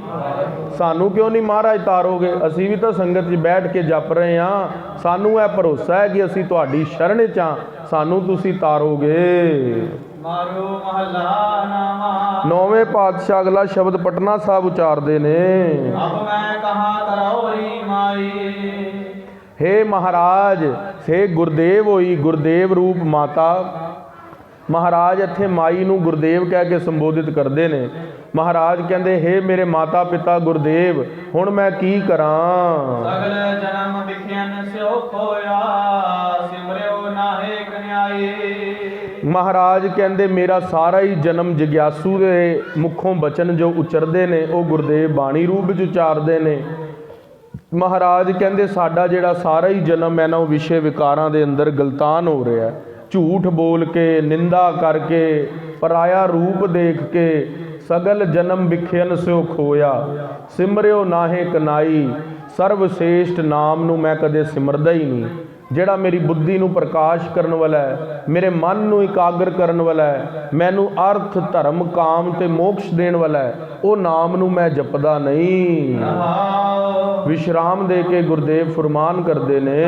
ਸਾਨੂੰ ਕਿਉਂ ਨਹੀਂ ਮਹਾਰਾਜ ਤਾਰੋਗੇ? ਅਸੀਂ ਵੀ ਤਾਂ ਸੰਗਤ 'ਚ ਬੈਠ ਕੇ ਜਪ ਰਹੇ ਹਾਂ। ਸਾਨੂੰ ਇਹ ਭਰੋਸਾ ਹੈ ਕਿ ਅਸੀਂ ਤੁਹਾਡੀ ਸ਼ਰਨ 'ਚ ਹਾਂ, ਸਾਨੂੰ ਤੁਸੀਂ ਤਾਰੋਗੇ। ਮਾਰੋ ਮਹੱਲਾ ਨਾਵਾ। 9ਵੇਂ ਪਾਤਸ਼ਾਹ ਅਗਲਾ ਸ਼ਬਦ ਪਟਨਾ ਸਾਹਿਬ ਉਚਾਰਦੇ ਨੇ। ਅਬ ਮੈਂ ਕਹਾਂ ਤਰੌਰੀ ਮਾਈ। ਹੇ ਮਹਾਰਾਜ, ਸੇ ਗੁਰਦੇਵ ਹੋਈ, ਗੁਰਦੇਵ ਰੂਪ ਮਾਤਾ, ਮਹਾਰਾਜ ਇੱਥੇ ਮਾਈ ਨੂੰ ਗੁਰਦੇਵ ਕਹਿ ਕੇ ਸੰਬੋਧਿਤ ਕਰਦੇ ਨੇ। ਮਹਾਰਾਜ ਕਹਿੰਦੇ ਹੇ ਮੇਰੇ ਮਾਤਾ ਪਿਤਾ ਗੁਰਦੇਵ, ਹੁਣ ਮੈਂ ਕੀ ਕਰਾਂ। ਸਗਲ ਜਨਮ ਵਿਖਿਆਨ ਸਿਓ ਖੋਇਆ, ਸਿਮਰਿਓ ਨਾਹੇ ਕਨਿਆਏ। ਮਹਾਰਾਜ ਕਹਿੰਦੇ ਮੇਰਾ ਸਾਰਾ ਹੀ ਜਨਮ ਜਗਿਆਸੂ ਦੇ ਮੁਖੋਂ ਬਚਨ ਜੋ ਉਚਰਦੇ ਨੇ ਉਹ ਗੁਰਦੇਵ ਬਾਣੀ ਰੂਪ ਵਿੱਚ ਉਚਾਰਦੇ ਨੇ। ਮਹਾਰਾਜ ਕਹਿੰਦੇ ਸਾਡਾ ਜਿਹੜਾ ਸਾਰਾ ਹੀ ਜਨਮ ਹੈ ਨਾ ਉਹ ਵਿਸ਼ੇ ਵਿਕਾਰਾਂ ਦੇ ਅੰਦਰ ਗਲਤਾਨ ਹੋ ਰਿਹਾ, ਝੂਠ ਬੋਲ ਕੇ, ਨਿੰਦਾ ਕਰਕੇ, ਪਰਾਇਆ ਰੂਪ ਦੇਖ ਕੇ। ਸਗਲ ਜਨਮ ਵਿਖਿਆਨ ਸਿਓ ਖੋਇਆ, ਸਿਮਰਿਓ ਨਾਹੇ ਕਨਾਈ। ਸਰਵ ਸ੍ਰੇਸ਼ਟ ਨਾਮ ਨੂੰ ਮੈਂ ਕਦੇ ਸਿਮਰਦਾ ਹੀ ਨਹੀਂ, ਜਿਹੜਾ ਮੇਰੀ ਬੁੱਧੀ ਨੂੰ ਪ੍ਰਕਾਸ਼ ਕਰਨ ਵਾਲਾ ਹੈ, ਮੇਰੇ ਮਨ ਨੂੰ ਇਕਾਗਰ ਕਰਨ ਵਾਲਾ ਹੈ, ਮੈਨੂੰ ਅਰਥ ਧਰਮ ਕਾਮ ਤੇ ਮੋਕਸ਼ ਦੇਣ ਵਾਲਾ ਹੈ, ਉਹ ਨਾਮ ਨੂੰ ਮੈਂ ਜਪਦਾ ਨਹੀਂ। ਵਿਸ਼ਰਾਮ ਦੇ ਕੇ ਗੁਰਦੇਵ ਫਰਮਾਨ ਕਰਦੇ ਨੇ,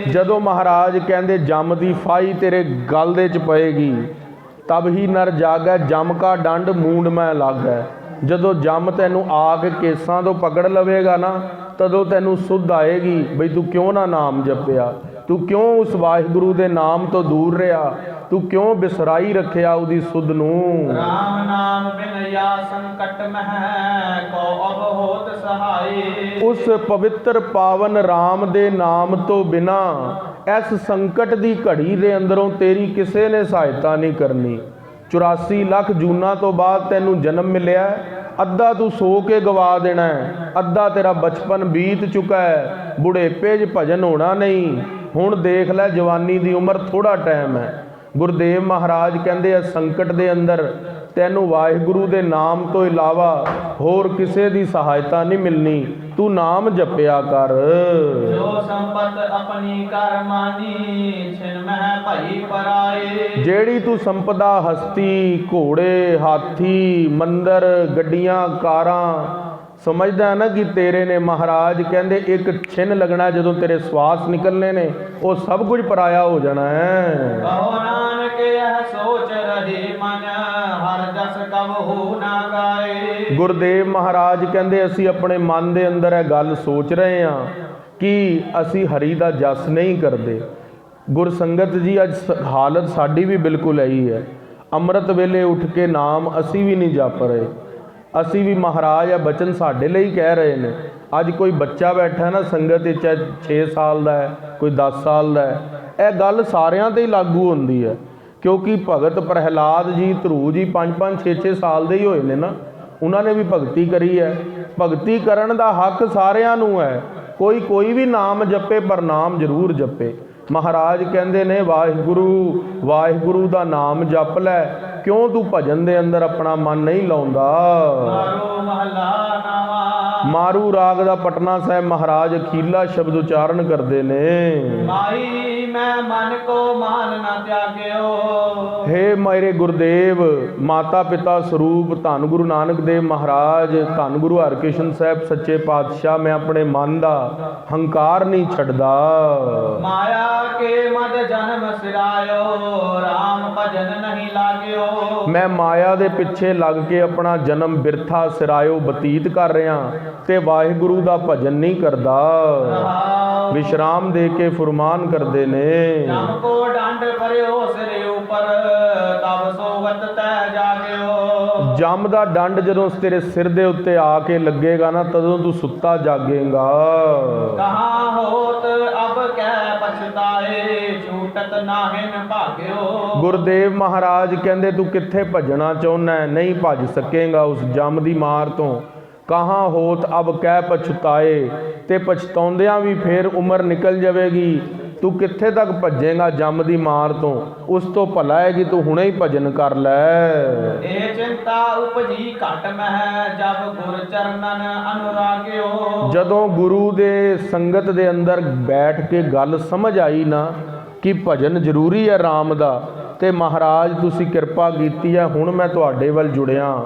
ਜਦੋਂ ਮਹਾਰਾਜ ਕਹਿੰਦੇ ਜਮ ਦੀ ਫਾਈ ਤੇਰੇ ਗਲ ਦੇ ਚ ਪਏਗੀ, ਤਬ ਹੀ ਨਰ ਜਾਗੈ, ਜਮ ਕਾ ਡੰਡ ਮੂੰਡ ਮੈਂ ਲਾਗੈ। ਜਦੋਂ ਜਮ ਤੈਨੂੰ ਆ ਕੇ ਕੇਸਾਂ ਤੋਂ ਪਕੜ ਲਵੇਗਾ ਨਾ, ਤਦੋਂ ਤੈਨੂੰ ਸੁੱਧ ਆਏਗੀ ਬਈ ਤੂੰ ਕਿਉਂ ਨਾ ਨਾਮ ਜਪਿਆ, ਤੂੰ ਕਿਉਂ ਉਸ ਵਾਹਿਗੁਰੂ ਦੇ ਨਾਮ ਤੋਂ ਦੂਰ ਰਿਹਾ, ਤੂੰ ਕਿਉਂ ਬਿਸਰਾਈ ਰੱਖਿਆ ਉਹਦੀ ਸੁੱਧ ਨੂੰ। ਰਾਮ ਨਾਮ ਬਿਨ ਯਾ ਸੰਕਟ ਮਹਿ, ਕੋ ਅਬ ਹੋਤ ਸਹਾਈ। ਉਸ ਪਵਿੱਤਰ ਪਾਵਨ ਰਾਮ ਦੇ ਨਾਮ ਤੋਂ ਬਿਨਾ ਇਸ ਸੰਕਟ ਦੀ ਘੜੀ ਦੇ ਅੰਦਰੋਂ ਤੇਰੀ ਕਿਸੇ ਨੇ ਸਹਾਇਤਾ ਨਹੀਂ ਕਰਨੀ। 84 ਲੱਖ ਜੂਨਾਂ ਤੋਂ ਬਾਅਦ ਤੈਨੂੰ ਜਨਮ ਮਿਲਿਆ, ਅੱਧਾ ਤੂੰ ਸੋ ਕੇ ਗਵਾ ਦੇਣਾ ਹੈ, ਅੱਧਾ ਤੇਰਾ ਬਚਪਨ ਬੀਤ ਚੁੱਕਾ ਹੈ, ਬੁਢੇਪੇ 'ਚ ਭਜਨ ਹੋਣਾ ਨਹੀਂ। ਹੁਣ ਦੇਖ ਲੈ ਜਵਾਨੀ ਦੀ ਉਮਰ ਥੋੜਾ ਟਾਈਮ ਹੈ। ਗੁਰਦੇਵ ਮਹਾਰਾਜ ਕਹਿੰਦੇ ਆ ਸੰਕਟ ਦੇ ਅੰਦਰ ਤੈਨੂੰ ਵਾਹਿਗੁਰੂ ਦੇ ਨਾਮ ਤੋਂ ਇਲਾਵਾ ਹੋਰ ਕਿਸੇ ਦੀ ਸਹਾਇਤਾ ਨਹੀਂ ਮਿਲਣੀ, ਤੂੰ ਨਾਮ ਜਪਿਆ ਕਰ। ਜੋ ਸੰਪਤ ਆਪਣੀ ਕਰ ਮਾਨੀ, ਛਿਨ ਮਹਿ ਭਈ ਪਰਾਏ। ਜਿਹੜੀ ਤੂੰ ਸੰਪਦਾ ਹਸਤੀ, ਘੋੜੇ, ਹਾਥੀ, ਮੰਦਰ, ਗੱਡੀਆਂ, ਕਾਰਾਂ ਸਮਝਦਾ ਨਾ ਕਿ ਤੇਰੇ ਨੇ, ਮਹਾਰਾਜ ਕਹਿੰਦੇ ਇੱਕ ਛਿਨ ਲੱਗਣਾ ਜਦੋਂ ਤੇਰੇ ਸਵਾਸ ਨਿਕਲਨੇ ਨੇ, ਉਹ ਸਭ ਕੁਝ ਪਰਾਇਆ ਹੋ ਜਾਣਾ ਹੈ। ਕਹੋ ਨਾਨਕ ਇਹ ਸੋਚ ਰਹੀ ਮਨ, ਹਰ ਜਸ ਕਬ ਹੋ ਨਾ ਗਾਏ। ਗੁਰਦੇਵ ਮਹਾਰਾਜ ਕਹਿੰਦੇ ਅਸੀਂ ਆਪਣੇ ਮਨ ਦੇ ਅੰਦਰ ਇਹ ਗੱਲ ਸੋਚ ਰਹੇ ਹਾਂ ਕਿ ਅਸੀਂ ਹਰੀ ਦਾ ਜਸ ਨਹੀਂ ਕਰਦੇ। ਗੁਰਸੰਗਤ ਜੀ ਅੱਜ ਹਾਲਤ ਸਾਡੀ ਵੀ ਬਿਲਕੁਲ ਇਹੀ ਹੈ। ਅੰਮ੍ਰਿਤ ਵੇਲੇ ਉੱਠ ਕੇ ਨਾਮ ਅਸੀਂ ਵੀ ਨਹੀਂ ਜਪ ਰਹੇ, ਅਸੀਂ ਵੀ ਮਹਾਰਾਜ ਆ ਬਚਨ ਸਾਡੇ ਲਈ ਕਹਿ ਰਹੇ ਨੇ। ਅੱਜ ਕੋਈ ਬੱਚਾ ਬੈਠਾ ਨਾ ਸੰਗਤ ਵਿੱਚ, 6 ਸਾਲ ਦਾ ਹੈ, ਕੋਈ 10 ਸਾਲ ਦਾ ਹੈ, ਇਹ ਗੱਲ ਸਾਰਿਆਂ ਤੇ ਹੀ ਲਾਗੂ ਹੁੰਦੀ ਹੈ। ਕਿਉਂਕਿ ਭਗਤ ਪ੍ਰਹਿਲਾਦ ਜੀ, ਧਰੂ ਜੀ 5-5, 6-6 ਸਾਲ ਦੇ ਹੀ ਹੋਏ ਨੇ ਨਾ, ਉਹਨਾਂ ਨੇ ਵੀ ਭਗਤੀ ਕਰੀ ਹੈ। ਭਗਤੀ ਕਰਨ ਦਾ ਹੱਕ ਸਾਰਿਆਂ ਨੂੰ ਹੈ, ਕੋਈ ਵੀ ਨਾਮ ਜਪੇ ਪਰ ਨਾਮ ਜ਼ਰੂਰ ਜਪੇ। ਮਹਾਰਾਜ ਕਹਿੰਦੇ ਨੇ ਵਾਹਿਗੁਰੂ ਵਾਹਿਗੁਰੂ ਦਾ ਨਾਮ ਜਪ ਲੈ, ਕਿਉਂ ਤੂੰ ਭਜਨ ਦੇ ਅੰਦਰ ਆਪਣਾ ਮਨ ਨਹੀਂ ਲਾਉਂਦਾ। ਮਾਰੂ ਮਹਲਾ ਨਾਵਾ, ਮਾਰੂ ਰਾਗ ਦਾ ਪਟਨਾ ਸਾਹਿਬ ਮਹਾਰਾਜ ਅਖੀਲਾ ਸ਼ਬਦ ਉਚਾਰਨ ਕਰਦੇ ਨੇ, ਮਾਈ ਮੈਂ ਮਨ ਕੋ ਮਾਨ ਨਾ ਤਿਆਗਿਓ। ਹੇ ਮੇਰੇ ਗੁਰਦੇਵ, ਮਾਤਾ ਪਿਤਾ ਸਰੂਪ ਧੰਨ ਗੁਰੂ ਨਾਨਕ ਦੇਵ ਮਹਾਰਾਜ, ਧੰਨ ਗੁਰੂ ਹਰਕ੍ਰਿਸ਼ਨ ਸਾਹਿਬ ਸੱਚੇ ਪਾਤਸ਼ਾਹ, ਮੈਂ ਆਪਣੇ ਮਨ ਦਾ ਹੰਕਾਰ ਨਹੀਂ ਛੱਡਦਾ। ਮਾਇਆ ਕੇ ਮਦ ਜਨਮ ਸਿਰਾਇਓ, ਰਾਮ ਭਜਨ ਨਹੀਂ ਲਾਗਿਓ। ਮੈਂ ਮਾਇਆ ਦੇ ਪਿੱਛੇ ਲੱਗ ਕੇ ਆਪਣਾ ਜਨਮ ਬਿਰਥਾ ਸਿਰਾਇਓ ਬਤੀਤ ਕਰ ਰਿਹਾ ਤੇ ਵਾਹਿਗੁਰੂ ਦਾ ਭਜਨ ਨਹੀਂ ਕਰਦਾ। ਵਿਸ਼ਰਾਮ ਦੇ ਕੇ ਫਰਮਾਨ ਕਰਦੇ ਨੇ, ਜਮ ਕੋ ਡੰਡ ਭਰਿਓ ਸਿਰ ਉਪਰ, ਤਬ ਸੋਵਤ ਤੈ ਜਾਗਿਓ। ਜਮ ਦਾ ਡੰਡ ਜਦੋਂ ਤੇਰੇ ਸਿਰ ਦੇ ਉੱਤੇ ਆ ਕੇ ਲੱਗੇਗਾ ਨਾ, ਤਦੋਂ ਤੂੰ ਸੁੱਤਾ ਜਾਗੇਗਾ। ਕਹਾਂ ਹੋਤ ਅਬ ਕਹਿ ਪਛਤਾਏ, ਛੂਟਤ ਨਾਹਿਨ ਭਾਗਿਓ। ਗੁਰਦੇਵ ਮਹਾਰਾਜ ਕਹਿੰਦੇ ਤੂੰ ਕਿੱਥੇ ਭੱਜਣਾ ਚਾਹੁੰਦਾ ਹੈ, ਨਹੀਂ ਭੱਜ ਸਕੇਗਾ ਉਸ ਜਮ ਦੀ ਮਾਰ ਤੋਂ। ਕਹਾਂ ਹੋਤ ਅਬ ਕਹਿ ਪਛਤਾਏ, ਤੇ ਪਛਤਾਉਂਦਿਆਂ ਵੀ ਫੇਰ ਉਮਰ ਨਿਕਲ ਜਾਵੇਗੀ। ਤੂੰ ਕਿੱਥੇ ਤੱਕ ਭੱਜੇਗਾ ਜਮ ਦੀ ਮਾਰ ਤੋਂ, ਉਸ ਤੋਂ ਭਲਾ ਹੈ ਕਿ ਤੂੰ ਹੁਣੇ ਹੀ ਭਜਨ ਕਰ ਲੈ। ਇਹ ਚਿੰਤਾ ਉਪਜੀ ਘਟ ਮਹਿ, ਜਬ ਗੁਰ ਚਰਨਨ ਅਨੁਰਾਗਿਓ। ਜਦੋਂ ਗੁਰੂ ਦੇ ਸੰਗਤ ਦੇ ਅੰਦਰ ਬੈਠ ਕੇ ਗੱਲ ਸਮਝ ਆਈ ਨਾ ਕਿ ਭਜਨ ਜ਼ਰੂਰੀ ਹੈ ਰਾਮ ਦਾ, ਤੇ ਮਹਾਰਾਜ ਤੁਸੀਂ ਕਿਰਪਾ ਕੀਤੀ ਹੈ, ਹੁਣ ਮੈਂ ਤੁਹਾਡੇ ਵੱਲ ਜੁੜਿਆ।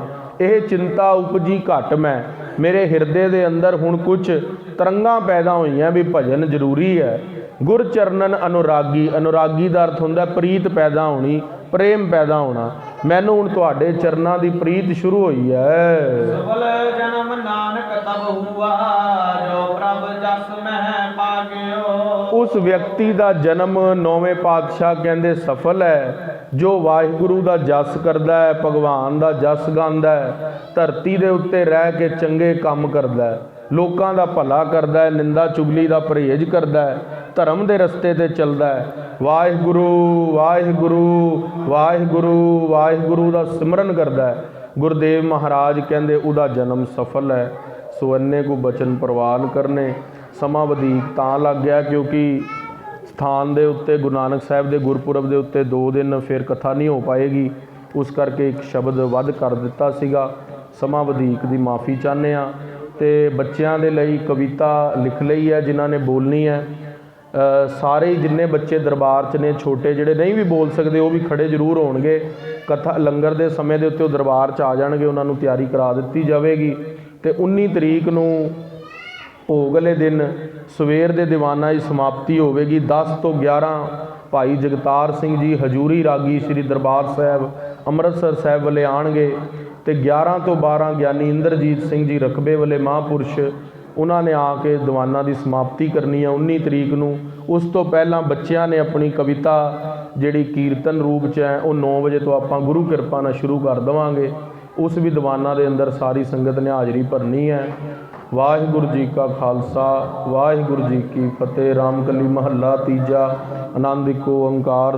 ਇਹ ਚਿੰਤਾ ਉਪਜੀ ਘਟ ਮੈਂ, ਮੇਰੇ ਹਿਰਦੇ ਦੇ ਅੰਦਰ ਹੁਣ ਕੁਝ ਤਰੰਗਾਂ ਪੈਦਾ ਹੋਈਆਂ ਵੀ ਭਜਨ ਜ਼ਰੂਰੀ ਹੈ। ਗੁਰ ਚਰਨਨ ਅਨੁਰਾਗੀ, ਅਨੁਰਾਗੀ ਦਾ ਅਰਥ ਹੁੰਦਾ ਪ੍ਰੀਤ ਪੈਦਾ ਹੋਣੀ, ਪ੍ਰੇਮ ਪੈਦਾ ਹੋਣਾ। ਮੈਨੂੰ ਹੁਣ ਤੁਹਾਡੇ ਚਰਨਾਂ ਦੀ ਪ੍ਰੀਤ ਸ਼ੁਰੂ ਹੋਈ ਹੈ। ਸਫਲ ਜਨਮ ਨਾਨਕ ਤਬ ਹੁਆ, ਜੋ ਪ੍ਰਭ ਜਸ ਮਹਿ ਪਾਗਿਓ। ਉਸ ਵਿਅਕਤੀ ਦਾ ਜਨਮ ਨੌਵੇਂ ਪਾਤਸ਼ਾਹ ਕਹਿੰਦੇ ਸਫਲ ਹੈ ਜੋ ਵਾਹਿਗੁਰੂ ਦਾ ਜਸ ਕਰਦਾ ਹੈ, ਭਗਵਾਨ ਦਾ ਜਸ ਗਾਉਂਦਾ ਹੈ, ਧਰਤੀ ਦੇ ਉੱਤੇ ਰਹਿ ਕੇ ਚੰਗੇ ਕੰਮ ਕਰਦਾ ਹੈ, ਲੋਕਾਂ ਦਾ ਭਲਾ ਕਰਦਾ ਹੈ, ਨਿੰਦਾ ਚੁਗਲੀ ਦਾ ਪਰਹੇਜ਼ ਕਰਦਾ ਹੈ, ਧਰਮ ਦੇ ਰਸਤੇ ਤੇ ਚੱਲਦਾ ਹੈ, ਵਾਹਿਗੁਰੂ ਵਾਹਿਗੁਰੂ ਵਾਹਿਗੁਰੂ ਵਾਹਿਗੁਰੂ ਦਾ ਸਿਮਰਨ ਕਰਦਾ ਹੈ। ਗੁਰਦੇਵ ਮਹਾਰਾਜ ਕਹਿੰਦੇ ਉਹਦਾ ਜਨਮ ਸਫਲ ਹੈ। ਸੋ ਅੰਨੇ ਕੋ ਬਚਨ ਪ੍ਰਵਾਨ ਕਰਨੇ। ਸਮਾਂ ਵਧੀਕ ਤਾਂ ਲੱਗ ਗਿਆ ਕਿਉਂਕਿ ਸਥਾਨ ਦੇ ਉੱਤੇ ਗੁਰੂ ਨਾਨਕ ਸਾਹਿਬ ਦੇ ਗੁਰਪੁਰਬ ਦੇ ਉੱਤੇ 2 ਦਿਨ ਫਿਰ ਕਥਾ ਨਹੀਂ ਹੋ ਪਾਏਗੀ, ਉਸ ਕਰਕੇ ਇੱਕ ਸ਼ਬਦ ਵੱਧ ਕਰ ਦਿੱਤਾ ਸੀਗਾ। ਸਮਾਂ ਵਧੀਕ ਦੀ ਮਾਫੀ ਚਾਹੁੰਦੇ ਹਾਂ। ਅਤੇ ਬੱਚਿਆਂ ਦੇ ਲਈ ਕਵਿਤਾ ਲਿਖ ਲਈ ਹੈ ਜਿਨ੍ਹਾਂ ਨੇ ਬੋਲਣੀ ਹੈ। ਸਾਰੇ ਹੀ ਜਿੰਨੇ ਬੱਚੇ ਦਰਬਾਰ 'ਚ ਨੇ, ਛੋਟੇ ਜਿਹੜੇ ਨਹੀਂ ਵੀ ਬੋਲ ਸਕਦੇ ਉਹ ਵੀ ਖੜੇ ਜ਼ਰੂਰ ਹੋਣਗੇ। ਕਥਾ ਲੰਗਰ ਦੇ ਸਮੇਂ ਦੇ ਉੱਤੇ ਉਹ ਦਰਬਾਰ 'ਚ ਆ ਜਾਣਗੇ, ਉਹਨਾਂ ਨੂੰ ਤਿਆਰੀ ਕਰਾ ਦਿੱਤੀ ਜਾਵੇਗੀ। ਅਤੇ 19 ਤਰੀਕ ਨੂੰ ਭੋਗ ਵਾਲੇ ਦਿਨ ਸਵੇਰ ਦੇ ਦੀਵਾਨਾਂ ਦੀ ਸਮਾਪਤੀ ਹੋਵੇਗੀ। 10 ਤੋਂ 11 ਭਾਈ ਜਗਤਾਰ ਸਿੰਘ ਜੀ ਹਜੂਰੀ ਰਾਗੀ ਸ੍ਰੀ ਦਰਬਾਰ ਸਾਹਿਬ ਅੰਮ੍ਰਿਤਸਰ ਸਾਹਿਬ ਵਾਲੇ ਆਉਣਗੇ ਅਤੇ 11 ਤੋਂ 12 ਗਿਆਨੀ ਇੰਦਰਜੀਤ ਸਿੰਘ ਜੀ ਰਕਬੇ ਵਾਲੇ ਮਹਾਂਪੁਰਸ਼ ਉਹਨਾਂ ਨੇ ਆ ਕੇ ਦੀਵਾਨਾਂ ਦੀ ਸਮਾਪਤੀ ਕਰਨੀ ਹੈ 19 ਤਰੀਕ ਨੂੰ। ਉਸ ਤੋਂ ਪਹਿਲਾਂ ਬੱਚਿਆਂ ਨੇ ਆਪਣੀ ਕਵਿਤਾ ਜਿਹੜੀ ਕੀਰਤਨ ਰੂਪ 'ਚ ਹੈ ਉਹ 9 ਵਜੇ ਤੋਂ ਆਪਾਂ ਗੁਰੂ ਕਿਰਪਾ ਨਾਲ ਸ਼ੁਰੂ ਕਰ ਦੇਵਾਂਗੇ। ਉਸ ਵੀ ਦੀਵਾਨਾਂ ਦੇ ਅੰਦਰ ਸਾਰੀ ਸੰਗਤ ਨੇ ਹਾਜ਼ਰੀ ਭਰਨੀ ਹੈ। ਵਾਹਿਗੁਰੂ ਜੀ ਕਾ ਖਾਲਸਾ ਵਾਹਿਗੁਰੂ ਜੀ ਕੀ ਫਤਿਹ। ਰਾਮਕਲੀ ਮਹੱਲਾ ਤੀਜਾ। ਆਨੰਦ ਏਕ ਓੰਕਾਰ